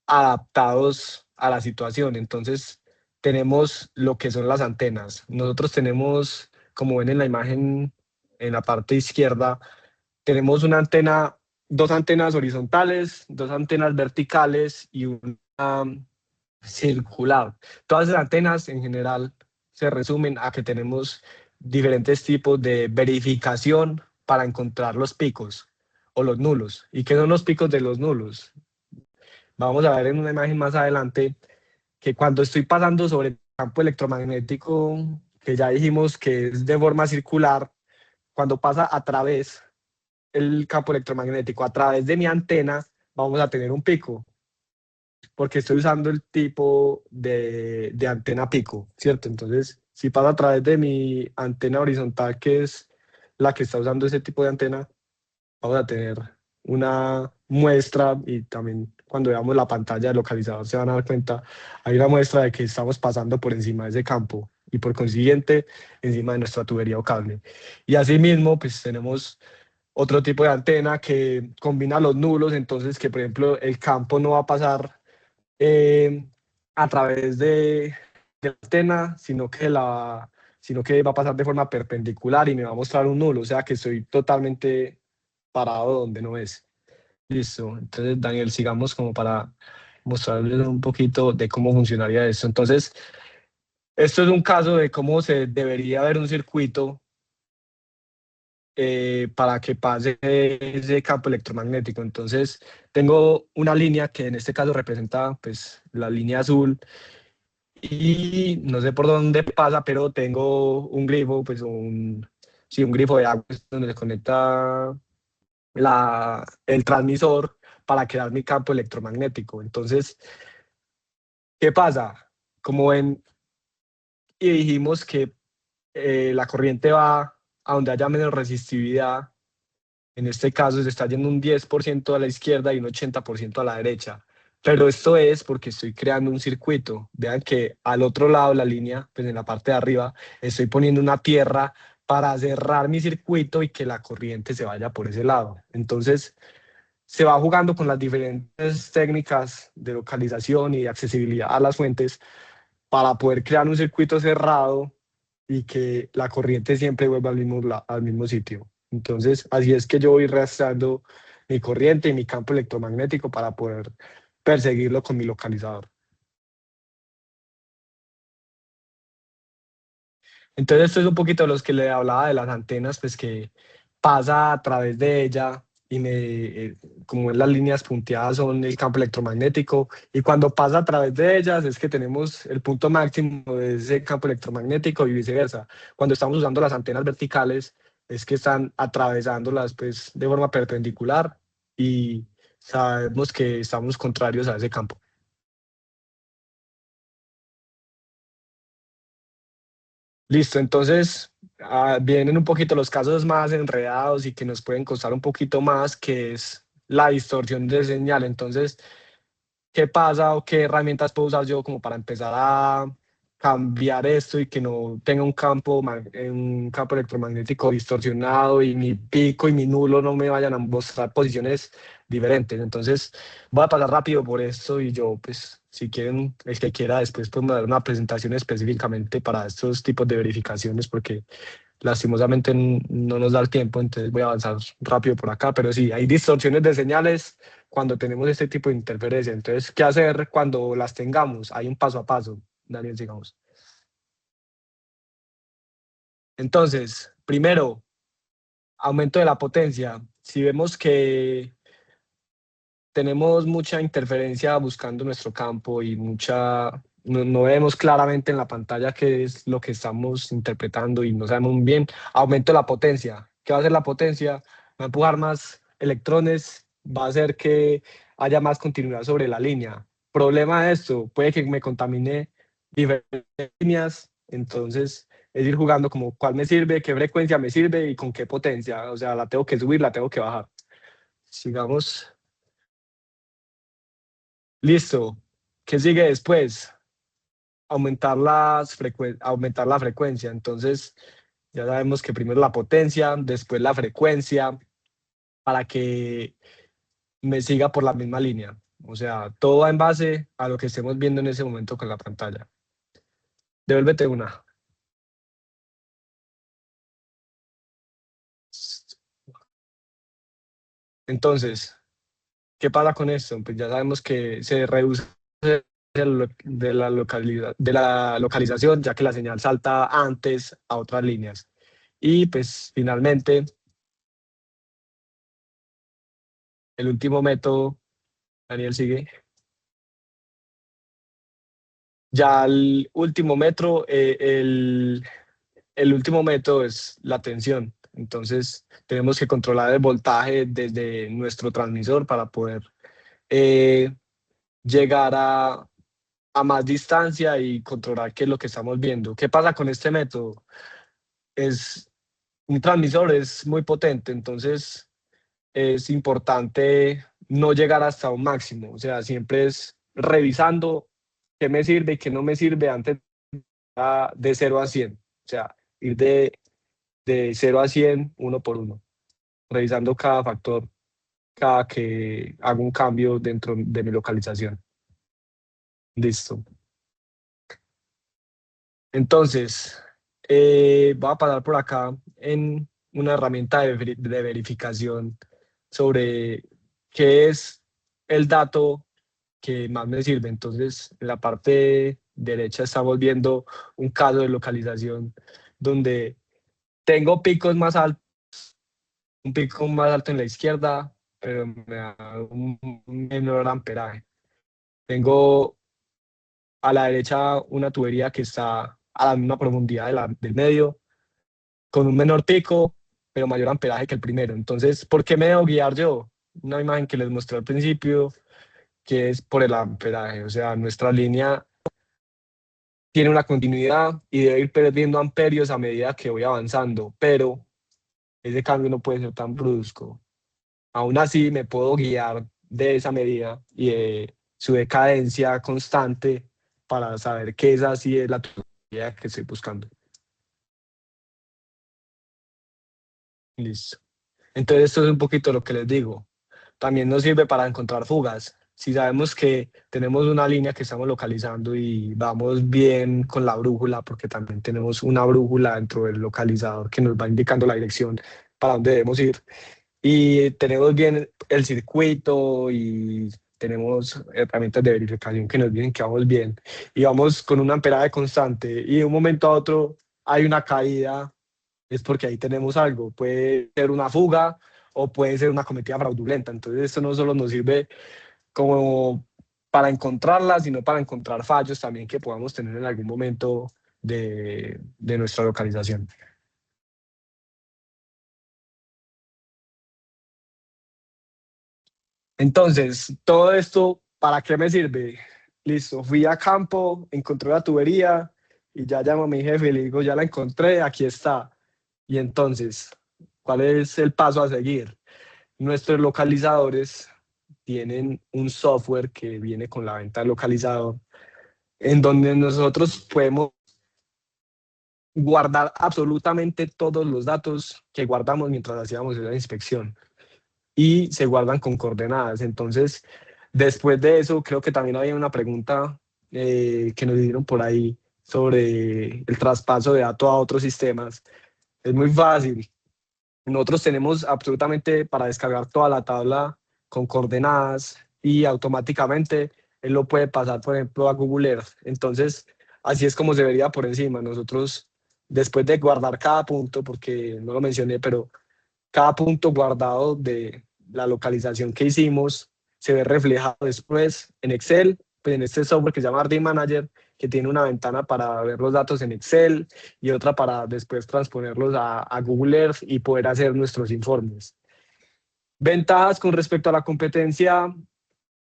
adaptados a la situación. Entonces, tenemos lo que son las antenas. Nosotros tenemos, como ven en la imagen en la parte izquierda, tenemos una antena, dos antenas horizontales, dos antenas verticales y una circular. Todas las antenas en general se resumen a que tenemos diferentes tipos de verificación para encontrar los picos o los nulos. ¿Y qué son los picos de los nulos? Vamos a ver en una imagen más adelante que cuando estoy pasando sobre el campo electromagnético, que ya dijimos que es de forma circular, cuando pasa a través el campo electromagnético, a través de mi antena, vamos a tener un pico, porque estoy usando el tipo de antena pico, ¿cierto? Entonces, si pasa a través de mi antena horizontal, que es la que está usando ese tipo de antena, vamos a tener una muestra, y también cuando veamos la pantalla del localizador se van a dar cuenta, hay una muestra de que estamos pasando por encima de ese campo y por consiguiente encima de nuestra tubería o cable. Y asimismo, pues tenemos otro tipo de antena que combina los nulos, entonces que por ejemplo el campo no va a pasar eh, a través de la antena, sino que va a pasar de forma perpendicular y me va a mostrar un nulo, o sea que estoy totalmente parado donde no es. Listo, entonces Daniel, sigamos como para mostrarles un poquito de cómo funcionaría esto. Entonces, esto es un caso de cómo se debería ver un circuito para que pase ese campo electromagnético. Entonces, tengo una línea que en este caso representa pues, la línea azul y no sé por dónde pasa, pero tengo un grifo, pues sí, un grifo de agua donde se conecta el transmisor para crear mi campo electromagnético. Entonces, ¿qué pasa? Como y dijimos que la corriente va a donde haya menos resistividad. En este caso se está yendo un 10% a la izquierda y un 80% a la derecha. Pero esto es porque estoy creando un circuito. Vean que al otro lado de la línea, pues en la parte de arriba, estoy poniendo una tierra para cerrar mi circuito y que la corriente se vaya por ese lado. Entonces, se va jugando con las diferentes técnicas de localización y de accesibilidad a las fuentes para poder crear un circuito cerrado y que la corriente siempre vuelva al mismo sitio. Entonces, así es que yo voy rastreando mi corriente y mi campo electromagnético para poder perseguirlo con mi localizador. Entonces, esto es un poquito de los que le hablaba de las antenas, pues que pasa a través de ella y como en las líneas punteadas son el campo electromagnético, y cuando pasa a través de ellas es que tenemos el punto máximo de ese campo electromagnético y viceversa. Cuando estamos usando las antenas verticales es que están atravesándolas pues de forma perpendicular y sabemos que estamos contrarios a ese campo. Listo, entonces vienen un poquito los casos más enredados y que nos pueden costar un poquito más, que es la distorsión de señal. Entonces, ¿qué pasa o qué herramientas puedo usar yo como para empezar a cambiar esto y que no tenga un campo electromagnético distorsionado y mi pico y mi nulo no me vayan a mostrar posiciones diferentes? Entonces, voy a pasar rápido por esto y yo, pues, si quieren, el que quiera después podemos dar una presentación específicamente para estos tipos de verificaciones porque lastimosamente no nos da el tiempo, entonces voy a avanzar rápido por acá, pero sí, hay distorsiones de señales cuando tenemos este tipo de interferencia. Entonces, ¿qué hacer cuando las tengamos? Hay un paso a paso, Daniel, sigamos. Entonces, primero, aumento de la potencia. Si vemos que tenemos mucha interferencia buscando nuestro campo y no vemos claramente en la pantalla qué es lo que estamos interpretando y no sabemos muy bien, aumento la potencia. ¿Qué va a hacer la potencia? Va a empujar más electrones, va a hacer que haya más continuidad sobre la línea. Problema de esto, puede que me contamine diferentes líneas, entonces es ir jugando como cuál me sirve, qué frecuencia me sirve y con qué potencia. O sea, la tengo que subir, la tengo que bajar. Sigamos. Listo. ¿Qué sigue después? Aumentar la frecuencia. Entonces, ya sabemos que primero la potencia, después la frecuencia, para que me siga por la misma línea. O sea, todo va en base a lo que estemos viendo en ese momento con la pantalla. Devuélvete una. Entonces, ¿qué pasa con esto? Pues ya sabemos que se reduce de la localización, ya que la señal salta antes a otras líneas. Y pues finalmente, el último método, Daniel sigue. Ya el último método es la tensión. Entonces, tenemos que controlar el voltaje desde nuestro transmisor para poder eh, llegar a más distancia y controlar qué es lo que estamos viendo. ¿Qué pasa con este método? Es un transmisor es muy potente, entonces es importante no llegar hasta un máximo, o sea, siempre es revisando qué me sirve y qué no me sirve antes de 0 a 100, o sea, ir de 0 a 100 uno por uno, revisando cada factor, cada que hago un cambio dentro de mi localización. Listo. Entonces, voy a pasar por acá en una herramienta de verificación sobre qué es el dato que más me sirve. Entonces, en la parte derecha estamos viendo un caso de localización donde tengo picos más altos un pico más alto en la izquierda, pero me da un menor amperaje. Tengo a la derecha una tubería que está a la misma profundidad del medio, con un menor pico, pero mayor amperaje que el primero. Entonces, ¿por qué me debo guiar yo? Una imagen que les mostré al principio, que es por el amperaje. O sea, nuestra línea tiene una continuidad y debe ir perdiendo amperios a medida que voy avanzando, pero ese cambio no puede ser tan brusco. Aún así, me puedo guiar de esa medida y de su decadencia constante para saber que esa sí es la tubería que estoy buscando. Listo. Entonces, esto es un poquito lo que les digo. También nos sirve para encontrar fugas. Si sabemos que tenemos una línea que estamos localizando y vamos bien con la brújula, porque también tenemos una brújula dentro del localizador que nos va indicando la dirección para dónde debemos ir, y tenemos bien el circuito y tenemos herramientas de verificación que nos dicen que vamos bien y vamos con un amperaje constante y de un momento a otro hay una caída, es porque ahí tenemos algo. Puede ser una fuga o puede ser una cometida fraudulenta. Entonces esto no solo nos sirve como para encontrarla, sino para encontrar fallos también que podamos tener en algún momento de nuestra localización. Entonces, todo esto, ¿para qué me sirve? Listo, fui a campo, encontré la tubería y ya llamo a mi jefe y le digo, ya la encontré, aquí está. Y entonces, ¿cuál es el paso a seguir? Nuestros localizadores tienen un software que viene con la venta del localizador, en donde nosotros podemos guardar absolutamente todos los datos que guardamos mientras hacíamos esa inspección y se guardan con coordenadas. Entonces, después de eso, creo que también había una pregunta que nos dieron por ahí sobre el traspaso de datos a otros sistemas. Es muy fácil. Nosotros tenemos absolutamente para descargar toda la tabla con coordenadas y automáticamente él lo puede pasar, por ejemplo, a Google Earth. Entonces, así es como se vería por encima. Nosotros, después de guardar cada punto, porque no lo mencioné, pero cada punto guardado de la localización que hicimos se ve reflejado después en Excel, pues en este software que se llama RD Manager, que tiene una ventana para ver los datos en Excel y otra para después transponerlos a Google Earth y poder hacer nuestros informes. Ventajas con respecto a la competencia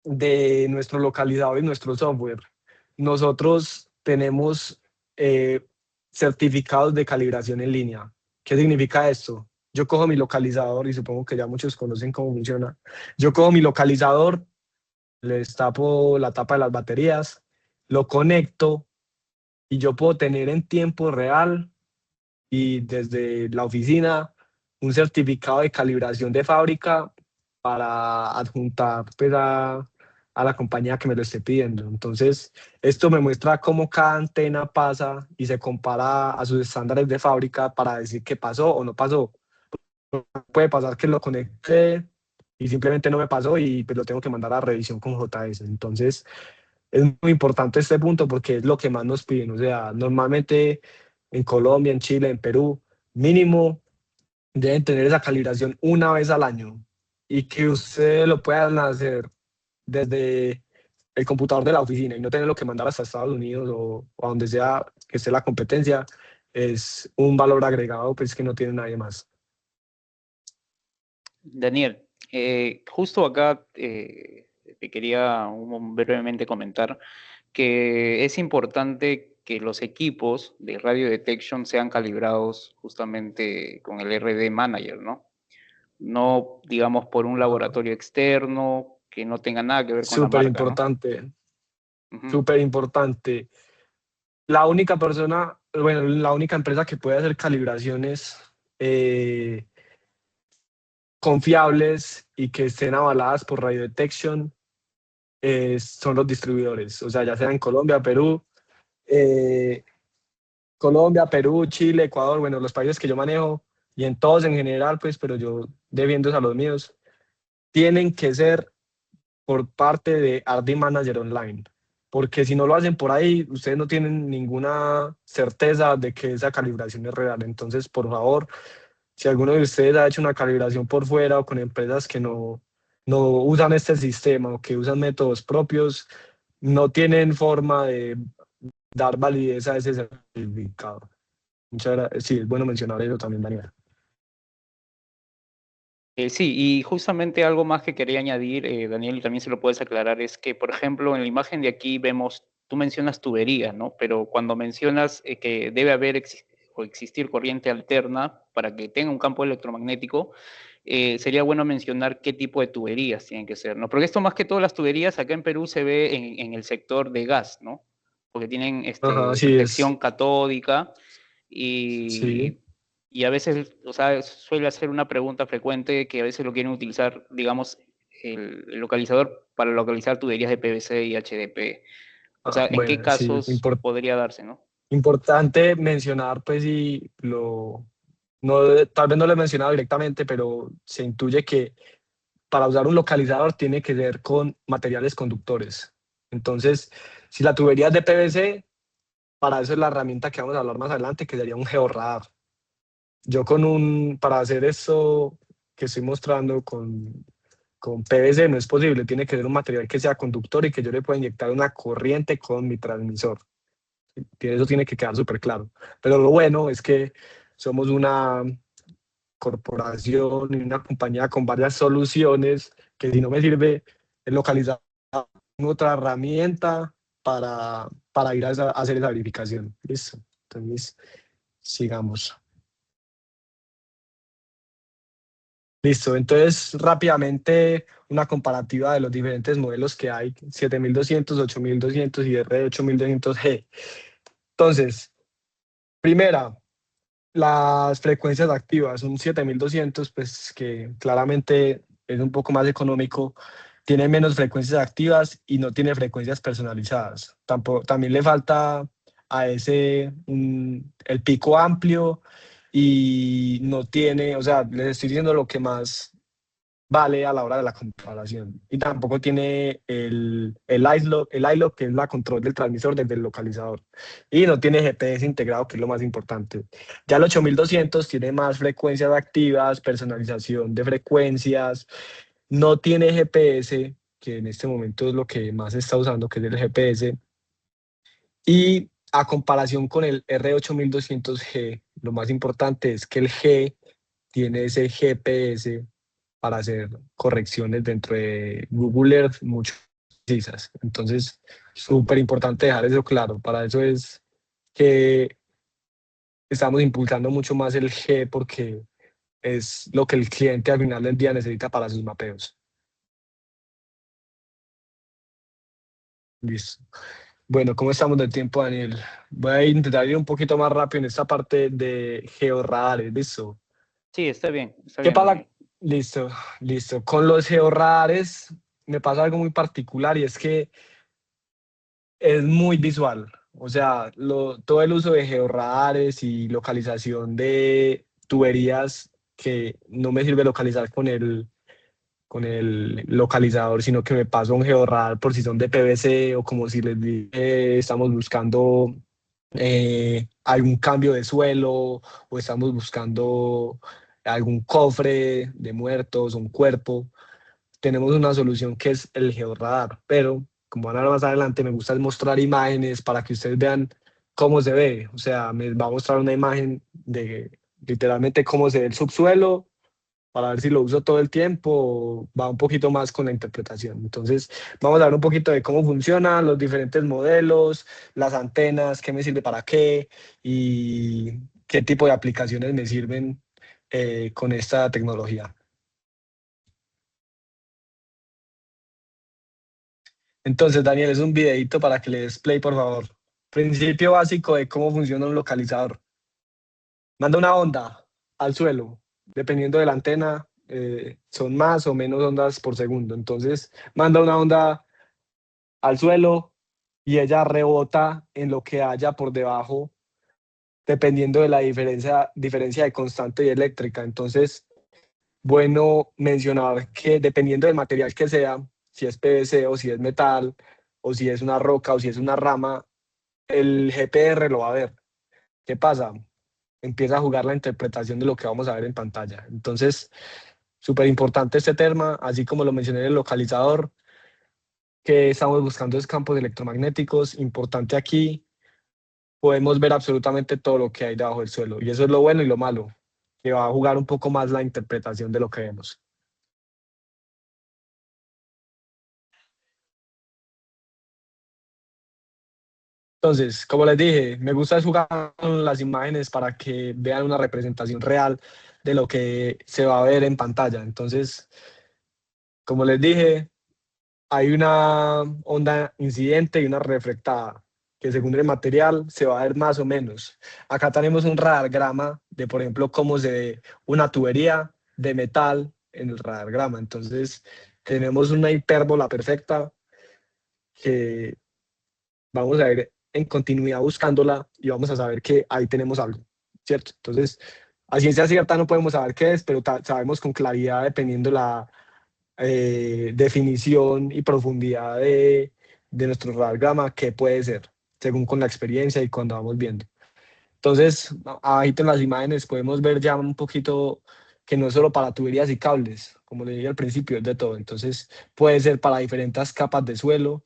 de nuestro localizador y nuestro software. Nosotros tenemos eh, certificados de calibración en línea. ¿Qué significa esto? Yo cojo mi localizador y supongo que ya muchos conocen cómo funciona. Yo cojo mi localizador, le destapo la tapa de las baterías, lo conecto y yo puedo tener en tiempo real y desde la oficina un certificado de calibración de fábrica para adjuntar pues, a la compañía que me lo esté pidiendo. Entonces, esto me muestra cómo cada antena pasa y se compara a sus estándares de fábrica para decir qué pasó o no pasó. Puede pasar que lo conecte y simplemente no me pasó y pues lo tengo que mandar a revisión con JS. Entonces, es muy importante este punto porque es lo que más nos piden. O sea, normalmente en Colombia, en Chile, en Perú, mínimo deben tener esa calibración una vez al año y que ustedes lo puedan hacer desde el computador de la oficina y no tenerlo que mandar hasta Estados Unidos o a donde sea que esté la competencia, es un valor agregado pues que no tiene nadie más. Daniel, justo acá te quería brevemente comentar que es importante que los equipos de radio detection sean calibrados justamente con el RD Manager, ¿no? No, digamos, por un Ajá. laboratorio externo que no tenga nada que ver con la Súper marca, ¿no? importante, Ujú. súper importante. La única persona, bueno, la única empresa que puede hacer calibraciones eh, confiables y que estén avaladas por Radio Detection son los distribuidores, o sea, ya sea en eh, Colombia, Perú, Chile, Ecuador, bueno, los países que yo manejo y en todos en general, pues, pero yo debiendo a los míos, tienen que ser por parte de RD Manager Online, porque si no lo hacen por ahí, ustedes no tienen ninguna certeza de que esa calibración es real. Entonces, por favor, si alguno de ustedes ha hecho una calibración por fuera o con empresas que no usan este sistema o que usan métodos propios, no tienen forma de dar validez a ese certificado. Muchas gracias. Sí, es bueno mencionar eso también, Daniel. Sí, y justamente algo más que quería añadir, Daniel, y también se lo puedes aclarar, es que, por ejemplo, en la imagen de aquí vemos, tú mencionas tuberías, ¿no? Pero cuando mencionas que debe haber o existir corriente alterna para que tenga un campo electromagnético, sería bueno mencionar qué tipo de tuberías tienen que ser, ¿no? Porque esto más que todas las tuberías acá en Perú se ve en el sector de gas, ¿no? Porque tienen Ajá, sí protección es. catódica Sí. y, y a veces, o sea, suele hacer una pregunta frecuente que a veces lo quieren utilizar, digamos, el localizador para localizar tuberías de PVC y HDP. O sea, ¿en qué Bueno, sí, casos podría darse, no? importante mencionar, pues, y no, tal vez no lo he mencionado directamente, pero se intuye que para usar un localizador tiene que ser con materiales conductores. Entonces, si la tubería es de PVC, para eso es la herramienta que vamos a hablar más adelante, que sería un georradar. Yo para hacer eso que estoy mostrando con PVC no es posible, tiene que ser un material que sea conductor y que yo le pueda inyectar una corriente con mi transmisor. Eso tiene que quedar súper claro. Pero lo bueno es que somos una corporación y una compañía con varias soluciones que si no me sirve el localizar otra herramienta para ir a hacer esa verificación. Listo. Entonces, sigamos. Listo. Entonces, rápidamente, una comparativa de los diferentes modelos que hay, 7200, 8200 y R8200G. Entonces, primera, las frecuencias activas, un 7200, pues que claramente es un poco más económico, tiene menos frecuencias activas y no tiene frecuencias personalizadas. También le falta a ese el pico amplio y no tiene, o sea, les estoy diciendo lo que más vale a la hora de la comparación. Y tampoco tiene el iLok, que es la control del transmisor desde el localizador. Y no tiene GPS integrado, que es lo más importante. Ya el 8200 tiene más frecuencias activas, personalización de frecuencias, no tiene GPS, que en este momento es lo que más se está usando, que es el GPS. Y a comparación con el R8200G, lo más importante es que el G tiene ese GPS para hacer correcciones dentro de Google Earth mucho precisas. Entonces, súper importante dejar eso claro. Para eso es que estamos impulsando mucho más el G porque es lo que el cliente al final del día necesita para sus mapeos. Listo. Bueno, ¿cómo estamos de tiempo, Daniel? Voy a intentar ir un poquito más rápido en esta parte de georradares, ¿listo? Sí, está ¿Qué bien, pasa? Daniel. Listo, listo. Con los georradares me pasa algo muy particular y es que es muy visual. O sea, todo el uso de georradares y localización de tuberías que no me sirve localizar con el localizador, sino que me paso un georradar por si son de PVC o como si les dije, estamos buscando algún cambio de suelo o estamos buscando algún cofre de muertos, un cuerpo. Tenemos una solución que es el georradar, pero como van a ver más adelante, me gusta mostrar imágenes para que ustedes vean cómo se ve. O sea, me va a mostrar una imagen de literalmente cómo se ve el subsuelo para ver si lo uso todo el tiempo o va un poquito más con la interpretación. Entonces, vamos a ver un poquito de cómo funcionan los diferentes modelos, las antenas, qué me sirve para qué y qué tipo de aplicaciones me sirven con esta tecnología. Entonces, Daniel, es un videito para que le des play, por favor. Principio básico de cómo funciona un localizador. Manda una onda al suelo, dependiendo de la antena, son más o menos ondas por segundo. Entonces, manda una onda al suelo y ella rebota en lo que haya por debajo, dependiendo de la diferencia de constante y eléctrica. Entonces, bueno mencionar que dependiendo del material que sea, si es PVC o si es metal, o si es una roca o si es una rama, el GPR lo va a ver. ¿Qué pasa? empieza a jugar la interpretación de lo que vamos a ver en pantalla. Entonces, súper importante este tema, así como lo mencioné en el localizador, que estamos buscando es campos electromagnéticos. Importante aquí, podemos ver absolutamente todo lo que hay debajo del suelo, y eso es lo bueno y lo malo, que va a jugar un poco más la interpretación de lo que vemos. Entonces, como les dije, me gusta jugar con las imágenes para que vean una representación real de lo que se va a ver en pantalla. Entonces, como les dije, hay una onda incidente y una reflectada, que según el material se va a ver más o menos. Acá tenemos un radargrama de, por ejemplo, cómo se ve una tubería de metal en el radargrama. Entonces, tenemos una hipérbola perfecta que vamos a ver en continuidad buscándola y vamos a saber que ahí tenemos algo, ¿cierto? Entonces, a ciencia cierta no podemos saber qué es, pero sabemos con claridad, dependiendo la definición y profundidad de nuestro radiograma, qué puede ser, según con la experiencia y cuando vamos viendo. Entonces, ahí en las imágenes podemos ver ya un poquito que no es solo para tuberías y cables, como le dije al principio, es de todo. Entonces, puede ser para diferentes capas de suelo,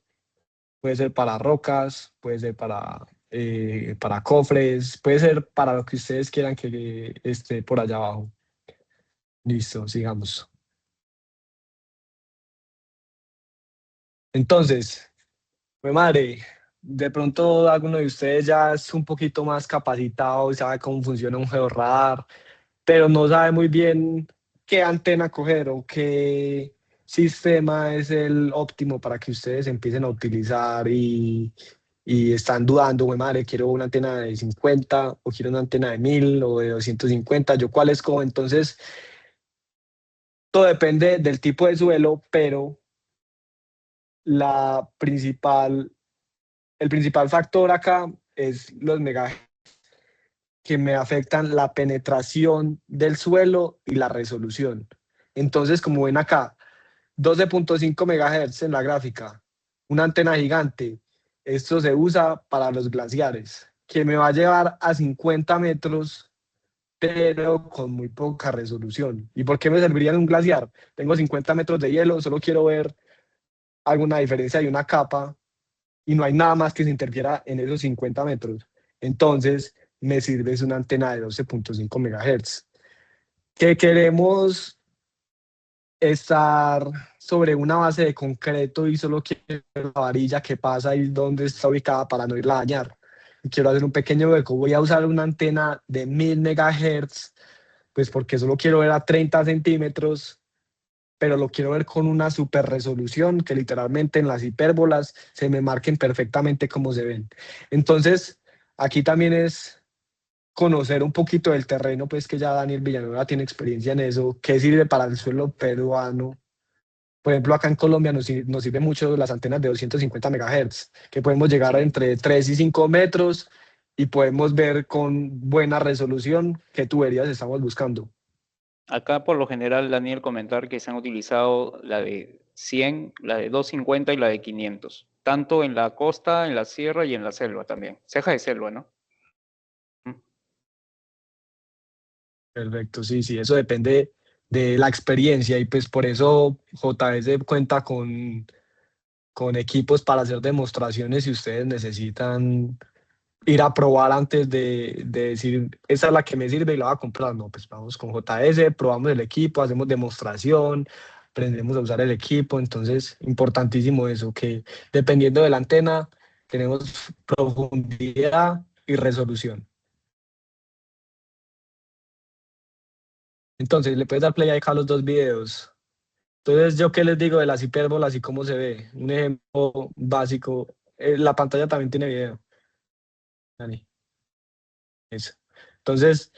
puede ser para rocas, puede ser para cofres, puede ser para lo que ustedes quieran que esté por allá abajo. Listo, sigamos. Entonces, pues madre, de pronto alguno de ustedes ya es un poquito más capacitado y sabe cómo funciona un georradar, pero no sabe muy bien qué antena coger o qué sistema es el óptimo para que ustedes empiecen a utilizar, y están dudando, güey, madre, quiero una antena de 50 o quiero una antena de 1000 o de 250, yo cuál escojo. Entonces, todo depende del tipo de suelo, pero la principal, el principal factor acá es los megahercios, que me afectan la penetración del suelo y la resolución. Entonces, como ven acá, 12.5 megahertz en la gráfica, una antena gigante. Esto se usa para los glaciares, que me va a llevar a 50 metros, pero con muy poca resolución. ¿Y por qué me serviría en un glaciar? Tengo 50 metros de hielo, solo quiero ver alguna diferencia de una capa y no hay nada más que se interfiera en esos 50 metros. Entonces, me sirve es una antena de 12.5 megahertz. Que queremos estar sobre una base de concreto y solo quiero ver la varilla que pasa y dónde está ubicada para no irla a dañar. Y quiero hacer un pequeño hueco. Voy a usar una antena de 1000 megahertz, pues porque solo quiero ver a 30 centímetros, pero lo quiero ver con una super resolución que literalmente en las hipérbolas se me marquen perfectamente cómo se ven. Entonces, aquí también es conocer un poquito del terreno, pues que ya Daniel Villanueva tiene experiencia en eso, qué sirve para el suelo peruano. Por ejemplo, acá en Colombia nos sirve mucho las antenas de 250 megahertz, que podemos llegar a Sí. entre 3 y 5 metros y podemos ver con buena resolución qué tuberías estamos buscando. Acá por lo general, Daniel, comentar que se han utilizado la de 100, la de 250 y la de 500, tanto en la costa, en la sierra y en la selva también. Ceja de selva, ¿no? Mm. Perfecto, sí, sí, eso depende de la experiencia, y pues por eso JS cuenta con equipos para hacer demostraciones si ustedes necesitan ir a probar antes de decir, esa es la que me sirve y la voy a comprar. No, pues vamos con JS, probamos el equipo, hacemos demostración, aprendemos a usar el equipo. Entonces, importantísimo eso, que dependiendo de la antena, tenemos profundidad y resolución. Entonces, le puedes dar play acá a los dos videos. Entonces, ¿yo qué les digo de las hipérbolas y cómo se ve? Un ejemplo básico. La pantalla también tiene video, Dani. Eso. Entonces,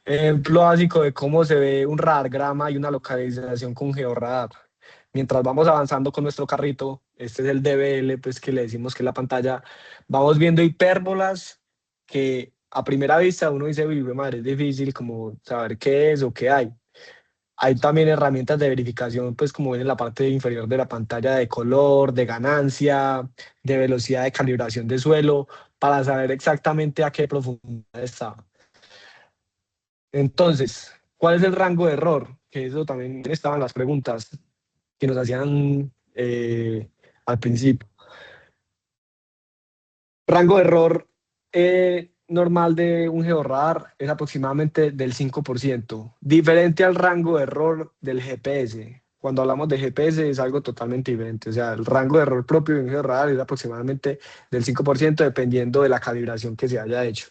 ejemplo básico de cómo se ve un radargrama y una localización con georradar. Mientras vamos avanzando con nuestro carrito, este es el DBL, pues que le decimos que es la pantalla, vamos viendo hipérbolas que a primera vista uno dice, uy, madre, es difícil como saber qué es o qué hay. Hay también herramientas de verificación, pues como ven en la parte inferior de la pantalla, de color, de ganancia, de velocidad de calibración de suelo, para saber exactamente a qué profundidad está. Entonces, ¿cuál es el rango de error? Que eso también estaban las preguntas que nos hacían al principio. Rango de error normal de un georradar es aproximadamente del 5%, diferente al rango de error del GPS. Cuando hablamos de GPS es algo totalmente diferente, o sea, el rango de error propio de un georradar es aproximadamente del 5% dependiendo de la calibración que se haya hecho.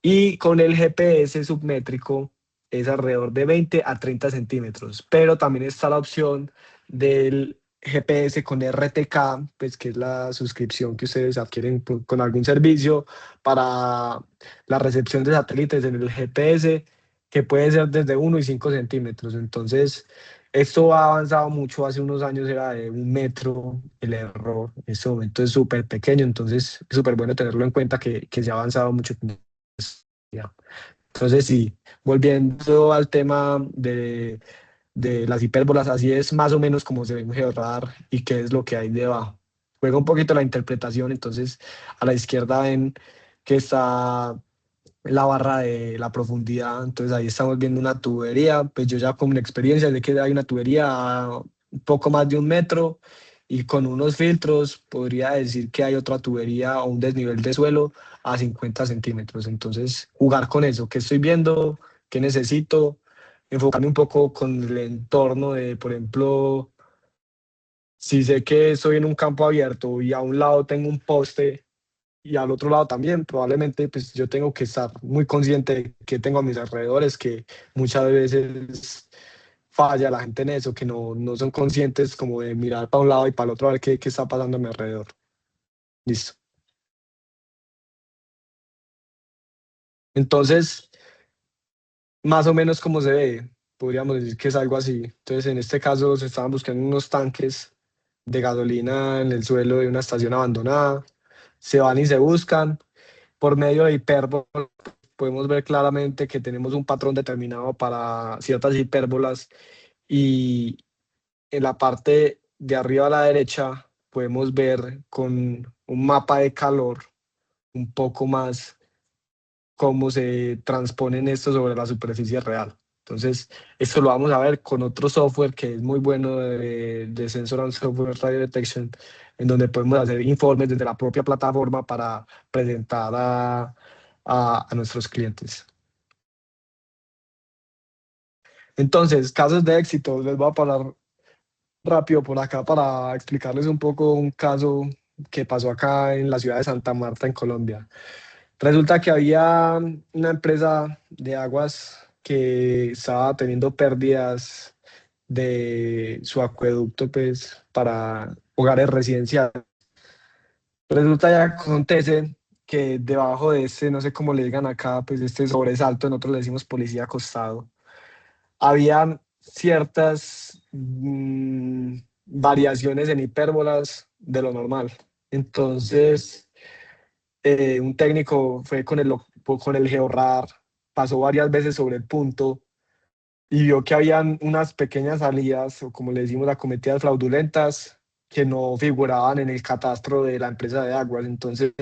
Y con el GPS submétrico es alrededor de 20 a 30 centímetros, pero también está la opción del GPS con RTK, pues que es la suscripción que ustedes adquieren con algún servicio para la recepción de satélites en el GPS, que puede ser desde 1 y 5 centímetros. Entonces, esto ha avanzado mucho. Hace unos años era de 1 metro el error, en este momento es súper pequeño, entonces es súper bueno tenerlo en cuenta que se ha avanzado mucho. Ya. Entonces, sí, volviendo al tema de las hipérbolas, así es más o menos como se ve un georradar y qué es lo que hay debajo. Juega un poquito la interpretación, entonces a la izquierda ven que está la barra de la profundidad, entonces ahí estamos viendo una tubería, pues yo ya con la experiencia de que hay una tubería a un poco más de 1 metro y con unos filtros podría decir que hay otra tubería o un desnivel de suelo a 50 centímetros, entonces jugar con eso, qué estoy viendo, qué necesito, enfocarme un poco con el entorno de, por ejemplo, si sé que estoy en un campo abierto y a un lado tengo un poste y al otro lado también, probablemente pues yo tengo que estar muy consciente de que tengo a mis alrededores, que muchas veces falla la gente en eso, que no son conscientes como de mirar para un lado y para el otro a ver qué está pasando a mi alrededor. Listo. Entonces, más o menos como se ve, podríamos decir que es algo así. Entonces, en este caso se estaban buscando unos tanques de gasolina en el suelo de una estación abandonada, se van y se buscan por medio de hipérbolas. Podemos ver claramente que tenemos un patrón determinado para ciertas hipérbolas y en la parte de arriba a la derecha podemos ver con un mapa de calor un poco más cómo se transponen estos sobre la superficie real. Entonces, esto lo vamos a ver con otro software que es muy bueno de Sensor and Software Radio Detection, en donde podemos hacer informes desde la propia plataforma para presentar a nuestros clientes. Entonces, casos de éxito, les voy a hablar rápido por acá para explicarles un poco un caso que pasó acá en la ciudad de Santa Marta, en Colombia. Resulta que había una empresa de aguas que estaba teniendo pérdidas de su acueducto, pues, para hogares residenciales. Resulta y acontece que debajo de este, no sé cómo le digan acá, pues este sobresalto, nosotros le decimos policía acostado, había ciertas variaciones en hipérbolas de lo normal. Entonces, un técnico fue con el georradar, pasó varias veces sobre el punto y vio que habían unas pequeñas salidas, o como le decimos, acometidas fraudulentas, que no figuraban en el catastro de la empresa de aguas. Entonces,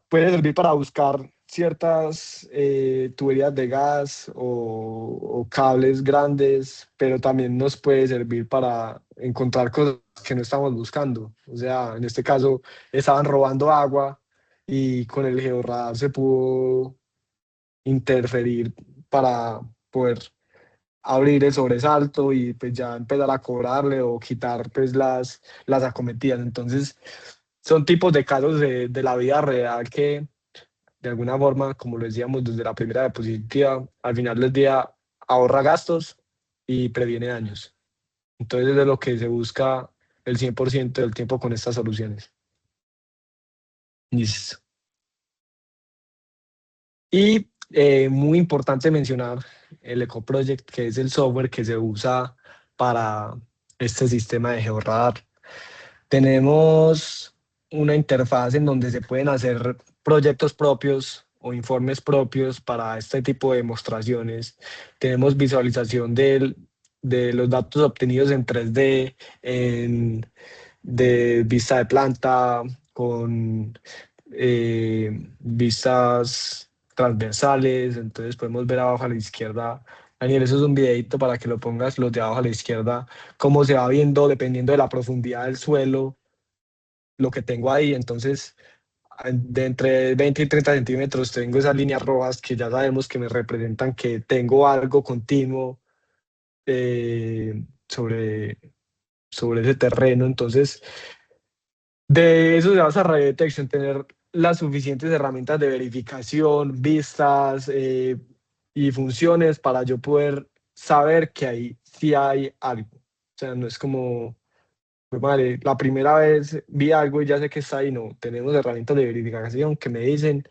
puede servir para buscar ciertas tuberías de gas o cables grandes, pero también nos puede servir para encontrar cosas que no estamos buscando. O sea, en este caso, estaban robando agua y con el georradar se pudo interferir para poder abrir el sobresalto y pues ya empezar a cobrarle o quitar pues las acometidas. Entonces, son tipos de casos de la vida real que de alguna forma, como lo decíamos desde la primera diapositiva, al final del día ahorra gastos y previene daños. Entonces, es de lo que se busca el 100% del tiempo con estas soluciones. Listo. Y muy importante mencionar el EcoProject, que es el software que se usa para este sistema de georradar. Tenemos una interfaz en donde se pueden hacer proyectos propios o informes propios para este tipo de demostraciones. Tenemos visualización de los datos obtenidos en 3D, de vista de planta, con vistas transversales, entonces podemos ver abajo a la izquierda. Daniel, eso es un videito para que lo pongas, los de abajo a la izquierda, cómo se va viendo dependiendo de la profundidad del suelo, lo que tengo ahí. Entonces, de entre 20 y 30 centímetros tengo esas líneas rojas que ya sabemos que me representan que tengo algo continuo sobre, sobre ese terreno. Entonces, de eso se basa Radio Detection, tener las suficientes herramientas de verificación, vistas y funciones para yo poder saber que ahí sí hay algo. O sea, no es como, pues, vale, la primera vez vi algo y ya sé que está ahí. No, tenemos herramientas de verificación que me dicen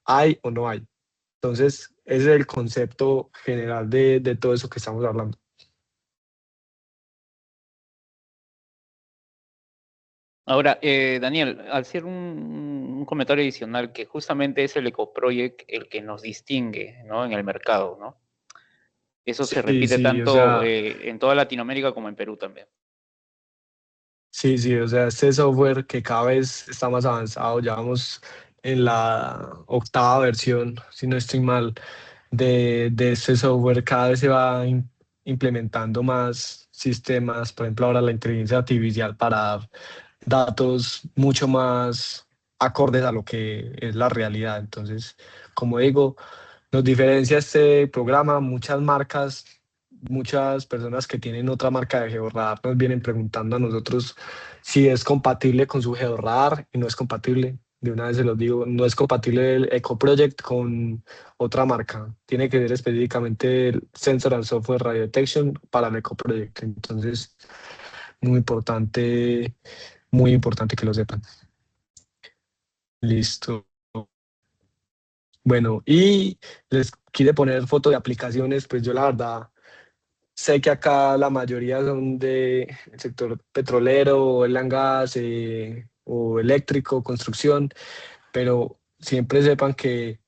hay o no hay. Entonces, ese es el concepto general de todo eso que estamos hablando. Ahora, Daniel, al hacer un comentario adicional, que justamente es el Ecoproject el que nos distingue, ¿no? En el mercado, ¿no? Eso se Sí, repite sí, o tanto sea, en toda Latinoamérica como en Perú también. sí, sí, o sea, este software que cada vez está más avanzado, ya vamos en la octava versión, si no estoy mal, de este software, cada vez se va implementando más sistemas, por ejemplo, ahora la inteligencia artificial para dar datos mucho más acordes a lo que es la realidad. Entonces, como digo, nos diferencia este programa, muchas marcas, muchas personas que tienen otra marca de georradar nos vienen preguntando a nosotros si es compatible con su georradar y no es compatible. De una vez se los digo, no es compatible el Eco Project con otra marca. Tiene que ser específicamente el Sensor and Software Radio Detection para el Eco Project. Entonces, muy importante que lo sepan. Listo. Bueno, y les quiere poner foto de aplicaciones, pues yo la verdad sé que acá la mayoría son de el sector petrolero, oil and gas, o eléctrico, construcción, pero siempre sepan que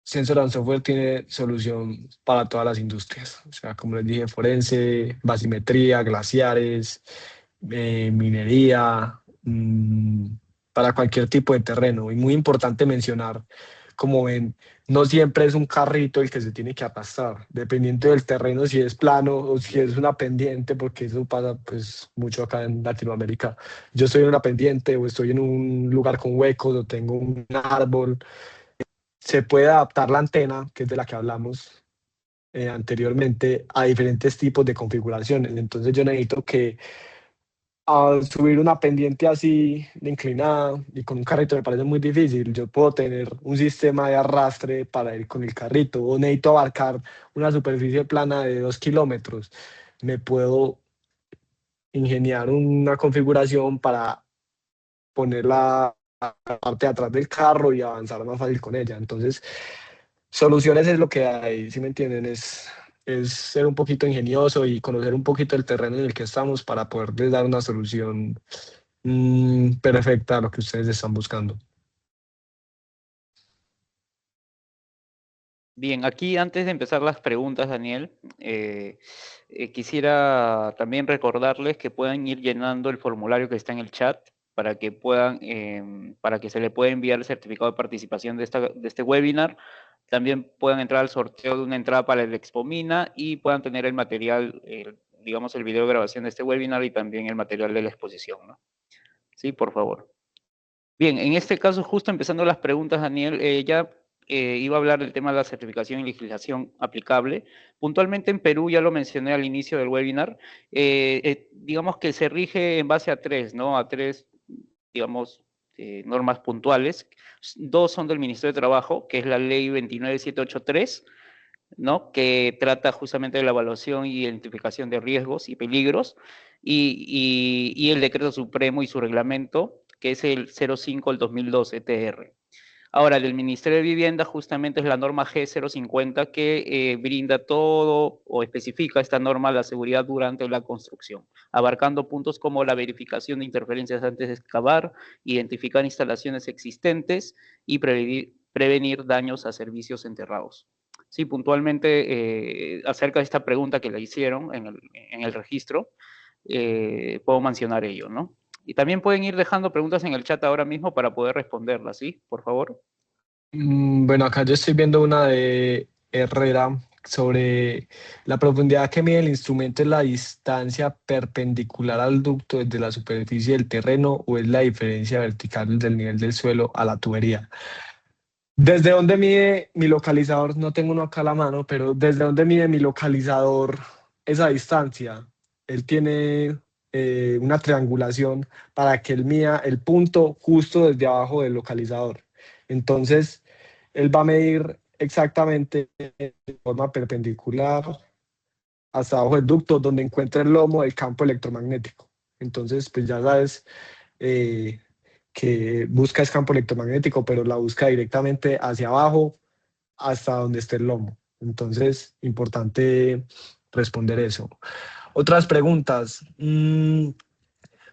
Sensor and Software tiene solución para todas las industrias. O sea, como les dije, forense, basimetría, glaciares, minería, para cualquier tipo de terreno. Y muy importante mencionar, como ven, no siempre es un carrito el que se tiene que arrastrar, dependiendo del terreno, si es plano o si es una pendiente, porque eso pasa pues mucho acá en Latinoamérica. Yo estoy en una pendiente o estoy en un lugar con huecos o tengo un árbol, se puede adaptar la antena, que es de la que hablamos anteriormente, a diferentes tipos de configuraciones. Entonces yo necesito que al subir una pendiente así de inclinada y con un carrito me parece muy difícil, yo puedo tener un sistema de arrastre para ir con el carrito, o necesito abarcar una superficie plana de 2 kilómetros. Me puedo ingeniar una configuración para ponerla a la parte de atrás del carro y avanzar más fácil con ella. Entonces, soluciones es lo que hay, ¿sí me entienden? Es ser un poquito ingenioso y conocer un poquito el terreno en el que estamos para poderles dar una solución perfecta a lo que ustedes están buscando. Bien, aquí antes de empezar las preguntas, Daniel, quisiera también recordarles que puedan ir llenando el formulario que está en el chat para que puedan, para que se le pueda enviar el certificado de participación de este webinar. También puedan entrar al sorteo de una entrada para el Expomina y puedan tener el material, digamos, el video de grabación de este webinar y también el material de la exposición, ¿no? Sí, por favor. Bien, en este caso, justo empezando las preguntas, Daniel, ya iba a hablar del tema de la certificación y legislación aplicable. Puntualmente en Perú, ya lo mencioné al inicio del webinar, digamos que se rige en base a tres, ¿no? A tres, digamos, normas puntuales. Dos son del Ministerio de Trabajo, que es la ley 29783, ¿no? Que trata justamente de la evaluación y identificación de riesgos y peligros, y el decreto supremo y su reglamento, que es el 05 del 2012 TR. Ahora, del Ministerio de Vivienda justamente es la norma G050 que brinda todo o especifica esta norma la seguridad durante la construcción, abarcando puntos como la verificación de interferencias antes de excavar, identificar instalaciones existentes y prevenir daños a servicios enterrados. Sí, puntualmente acerca de esta pregunta que le hicieron en el registro, puedo mencionar ello, ¿no? Y también pueden ir dejando preguntas en el chat ahora mismo para poder responderlas, ¿sí? Por favor. Bueno, acá yo estoy viendo una de Herrera sobre la profundidad que mide el instrumento, es la distancia perpendicular al ducto desde la superficie del terreno o es la diferencia vertical del nivel del suelo a la tubería. ¿Desde dónde mide mi localizador? No tengo uno acá a la mano, pero ¿desde dónde mide mi localizador esa distancia? Él tiene una triangulación para que él mida el punto justo desde abajo del localizador. Entonces, él va a medir exactamente de forma perpendicular hasta abajo del ducto donde encuentra el lomo del campo electromagnético. Entonces, pues ya sabes eh, que busca el campo electromagnético, pero la busca directamente hacia abajo hasta donde esté el lomo. Entonces, importante responder eso. Otras preguntas.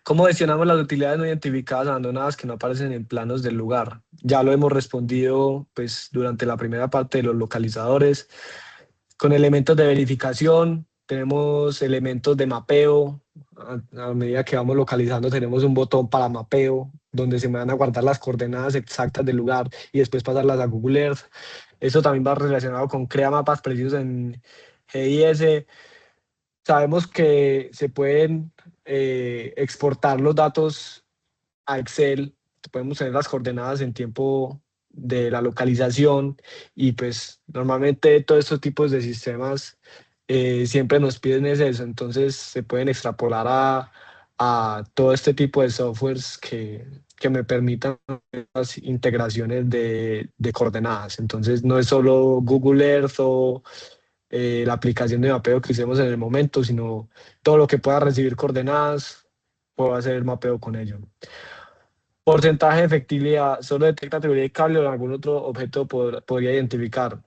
¿Cómo gestionamos las utilidades no identificadas abandonadas que no aparecen en planos del lugar? Ya lo hemos respondido pues, durante la primera parte de los localizadores. Con elementos de verificación, tenemos elementos de mapeo. A medida que vamos localizando, tenemos un botón para mapeo, donde se me van a guardar las coordenadas exactas del lugar y después pasarlas a Google Earth. Eso también va relacionado con crea mapas precisos en GIS. Sabemos que se pueden exportar los datos a Excel, podemos tener las coordenadas en tiempo de la localización y pues normalmente todos estos tipos de sistemas siempre nos piden es eso, entonces se pueden extrapolar a todo este tipo de softwares que me permitan las integraciones de coordenadas. Entonces no es solo Google Earth o la aplicación de mapeo que usemos en el momento, sino todo lo que pueda recibir coordenadas, puedo hacer el mapeo con ello. Porcentaje de efectividad, solo detecta teoría de cable o algún otro objeto podría identificar.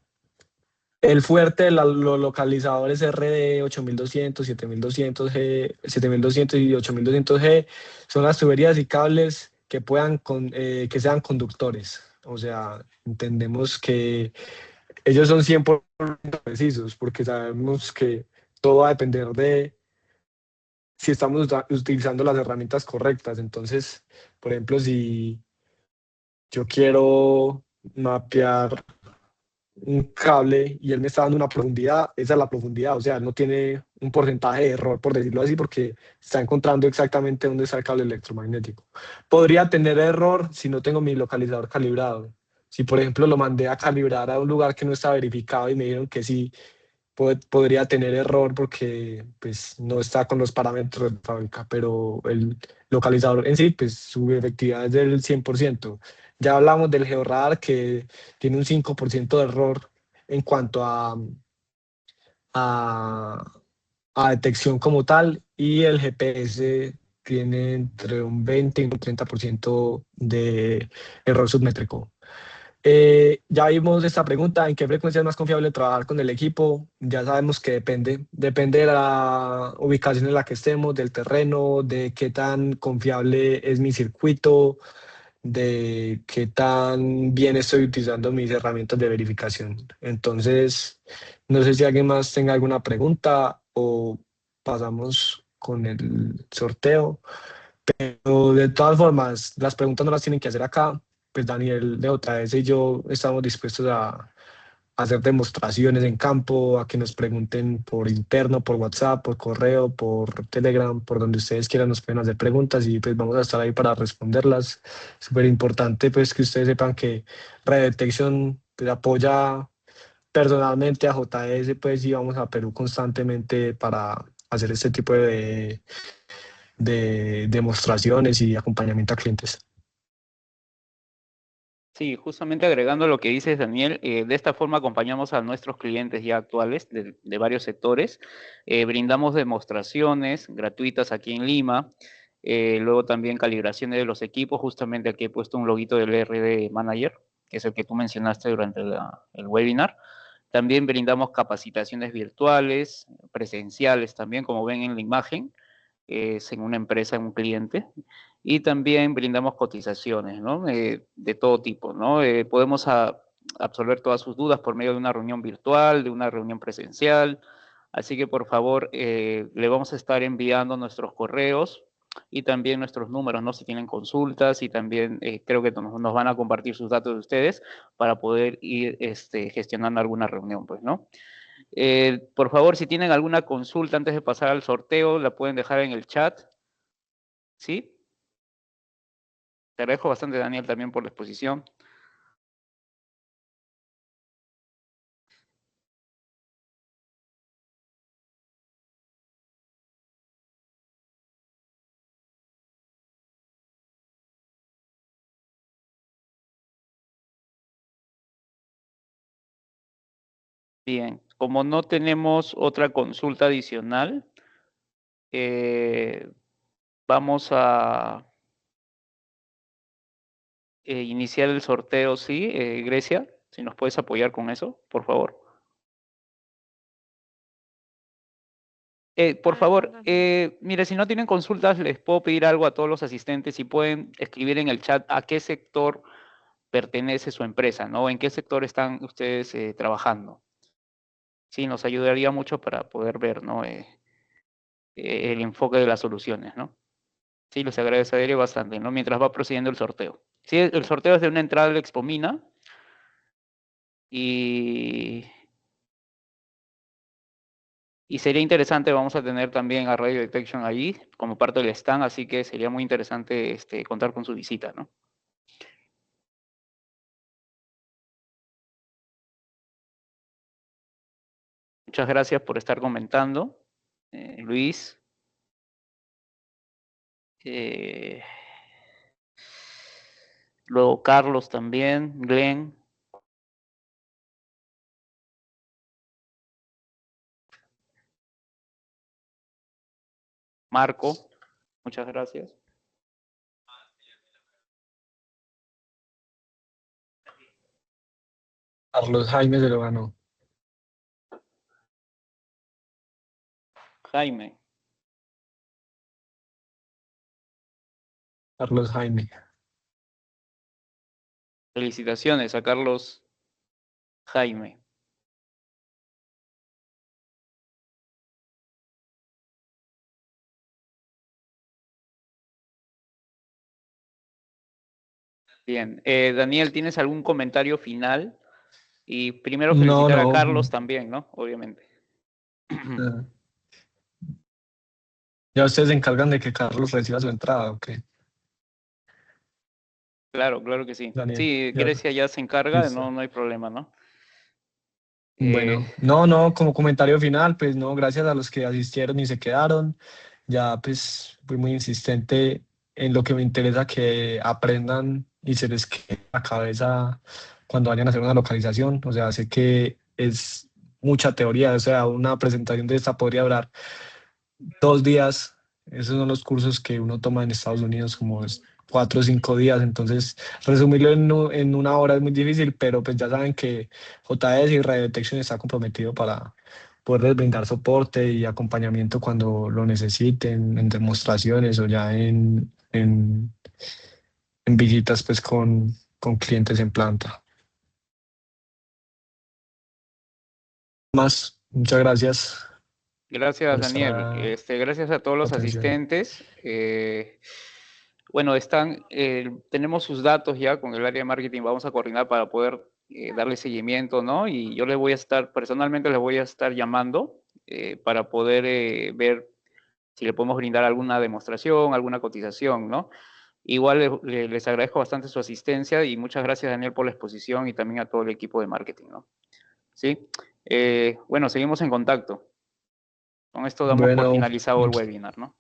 El fuerte de los localizadores RD 8200, 7200G, 7200 y 8200G son las tuberías y cables que que sean conductores. O sea, entendemos que ellos son 100% precisos porque sabemos que todo va a depender de si estamos utilizando las herramientas correctas. Entonces, por ejemplo, si yo quiero mapear un cable y él me está dando una profundidad, esa es la profundidad, o sea, no tiene un porcentaje de error, por decirlo así, porque está encontrando exactamente dónde está el cable electromagnético. Podría tener error si no tengo mi localizador calibrado. Si, por ejemplo, lo mandé a calibrar a un lugar que no está verificado y me dijeron que sí, podría tener error porque pues, no está con los parámetros de fábrica, pero el localizador en sí, pues su efectividad es del 100%. Ya hablamos del georradar que tiene un 5% de error en cuanto a, a detección como tal y el GPS tiene entre un 20 y un 30% de error submétrico. Ya vimos esta pregunta, ¿en qué frecuencia es más confiable trabajar con el equipo? Ya sabemos que depende de la ubicación en la que estemos, del terreno, de qué tan confiable es mi circuito, de qué tan bien estoy utilizando mis herramientas de verificación. Entonces, no sé si alguien más tenga alguna pregunta o pasamos con el sorteo. Pero de todas formas, las preguntas no las tienen que hacer acá. Pues Daniel de JS y yo estamos dispuestos a hacer demostraciones en campo, a que nos pregunten por interno, por WhatsApp, por correo, por Telegram, por donde ustedes quieran nos pueden hacer preguntas y pues vamos a estar ahí para responderlas. Súper importante pues que ustedes sepan que Red Detection pues, apoya personalmente a JS pues y vamos a Perú constantemente para hacer este tipo de demostraciones y acompañamiento a clientes. Sí, justamente agregando lo que dices, Daniel, de esta forma acompañamos a nuestros clientes ya actuales de varios sectores. Brindamos demostraciones gratuitas aquí en Lima, luego también calibraciones de los equipos. Justamente aquí he puesto un loguito del RD Manager, que es el que tú mencionaste durante el webinar. También brindamos capacitaciones virtuales, presenciales también, como ven en la imagen, es en una empresa, en un cliente. Y también brindamos cotizaciones, ¿no? De todo tipo, ¿no? Podemos absorber todas sus dudas por medio de una reunión virtual, de una reunión presencial. Así que por favor, le vamos a estar enviando nuestros correos y también nuestros números, ¿no? Si tienen consultas y también creo que nos van a compartir sus datos de ustedes para poder ir gestionando alguna reunión, pues, ¿no? Por favor, si tienen alguna consulta antes de pasar al sorteo, la pueden dejar en el chat, ¿sí? Te agradezco bastante, Daniel, también por la exposición. Bien, como no tenemos otra consulta adicional, vamos a iniciar el sorteo, ¿sí? Grecia, si nos puedes apoyar con eso, por favor. Por favor, mire, si no tienen consultas, les puedo pedir algo a todos los asistentes, si pueden escribir en el chat a qué sector pertenece su empresa, ¿no? ¿En qué sector están ustedes trabajando? Sí, nos ayudaría mucho para poder ver, ¿no? El enfoque de las soluciones, ¿no? Sí, les agradecería bastante, ¿no? Mientras va procediendo el sorteo. Sí, el sorteo es de una entrada de Expomina y sería interesante, vamos a tener también a Radio Detection ahí como parte del stand, así que sería muy interesante contar con su visita, ¿no? Muchas gracias por estar comentando, Luis. Luego Carlos también, Glenn. Marco, muchas gracias. Carlos Jaime se lo ganó. Jaime. Carlos Jaime. Felicitaciones a Carlos Jaime. Bien. Daniel, ¿tienes algún comentario final? Y primero No, felicitar a no. Carlos también, ¿no? Obviamente. eh, Ya ustedes se encargan de que Carlos reciba su entrada, ¿ok? Claro, claro que sí. Daniel. Sí, Ya, Grecia ya se encarga, listo. no, no hay problema, ¿no? Bueno, no, como comentario final, pues no, gracias a los que asistieron y se quedaron. Ya pues fui muy insistente en lo que me interesa que aprendan y se les quede la cabeza cuando vayan a hacer una localización. O sea, sé que es mucha teoría, o sea, una presentación de esta podría durar 2 días. Esos son los cursos que uno toma en Estados Unidos, como 4 o 5 días. Entonces, resumirlo en una hora es muy difícil, pero pues ya saben que JS y Radio Detection está comprometido para poderles brindar soporte y acompañamiento cuando lo necesiten, en demostraciones o ya en visitas pues con clientes en planta. Más, muchas gracias Gracias, por Daniel. esta Gracias a todos los atención. asistentes. Bueno, tenemos sus datos ya con el área de marketing. Vamos a coordinar para poder darle seguimiento, ¿no? Y yo personalmente les voy a estar llamando para poder ver si le podemos brindar alguna demostración, alguna cotización, ¿no? Igual les agradezco bastante su asistencia y muchas gracias, Daniel, por la exposición y también a todo el equipo de marketing, ¿no? Sí. Bueno, seguimos en contacto. Con esto damos por Bueno, finalizado el webinar, ¿no?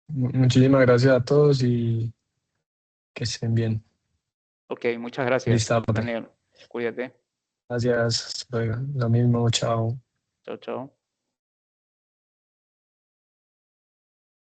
muchísimas gracias a todos y que estén bien. Ok, muchas Feliz gracias, tarde. Daniel. Cuídate. Gracias. Hasta luego. Lo mismo. Chao. Chao, chao.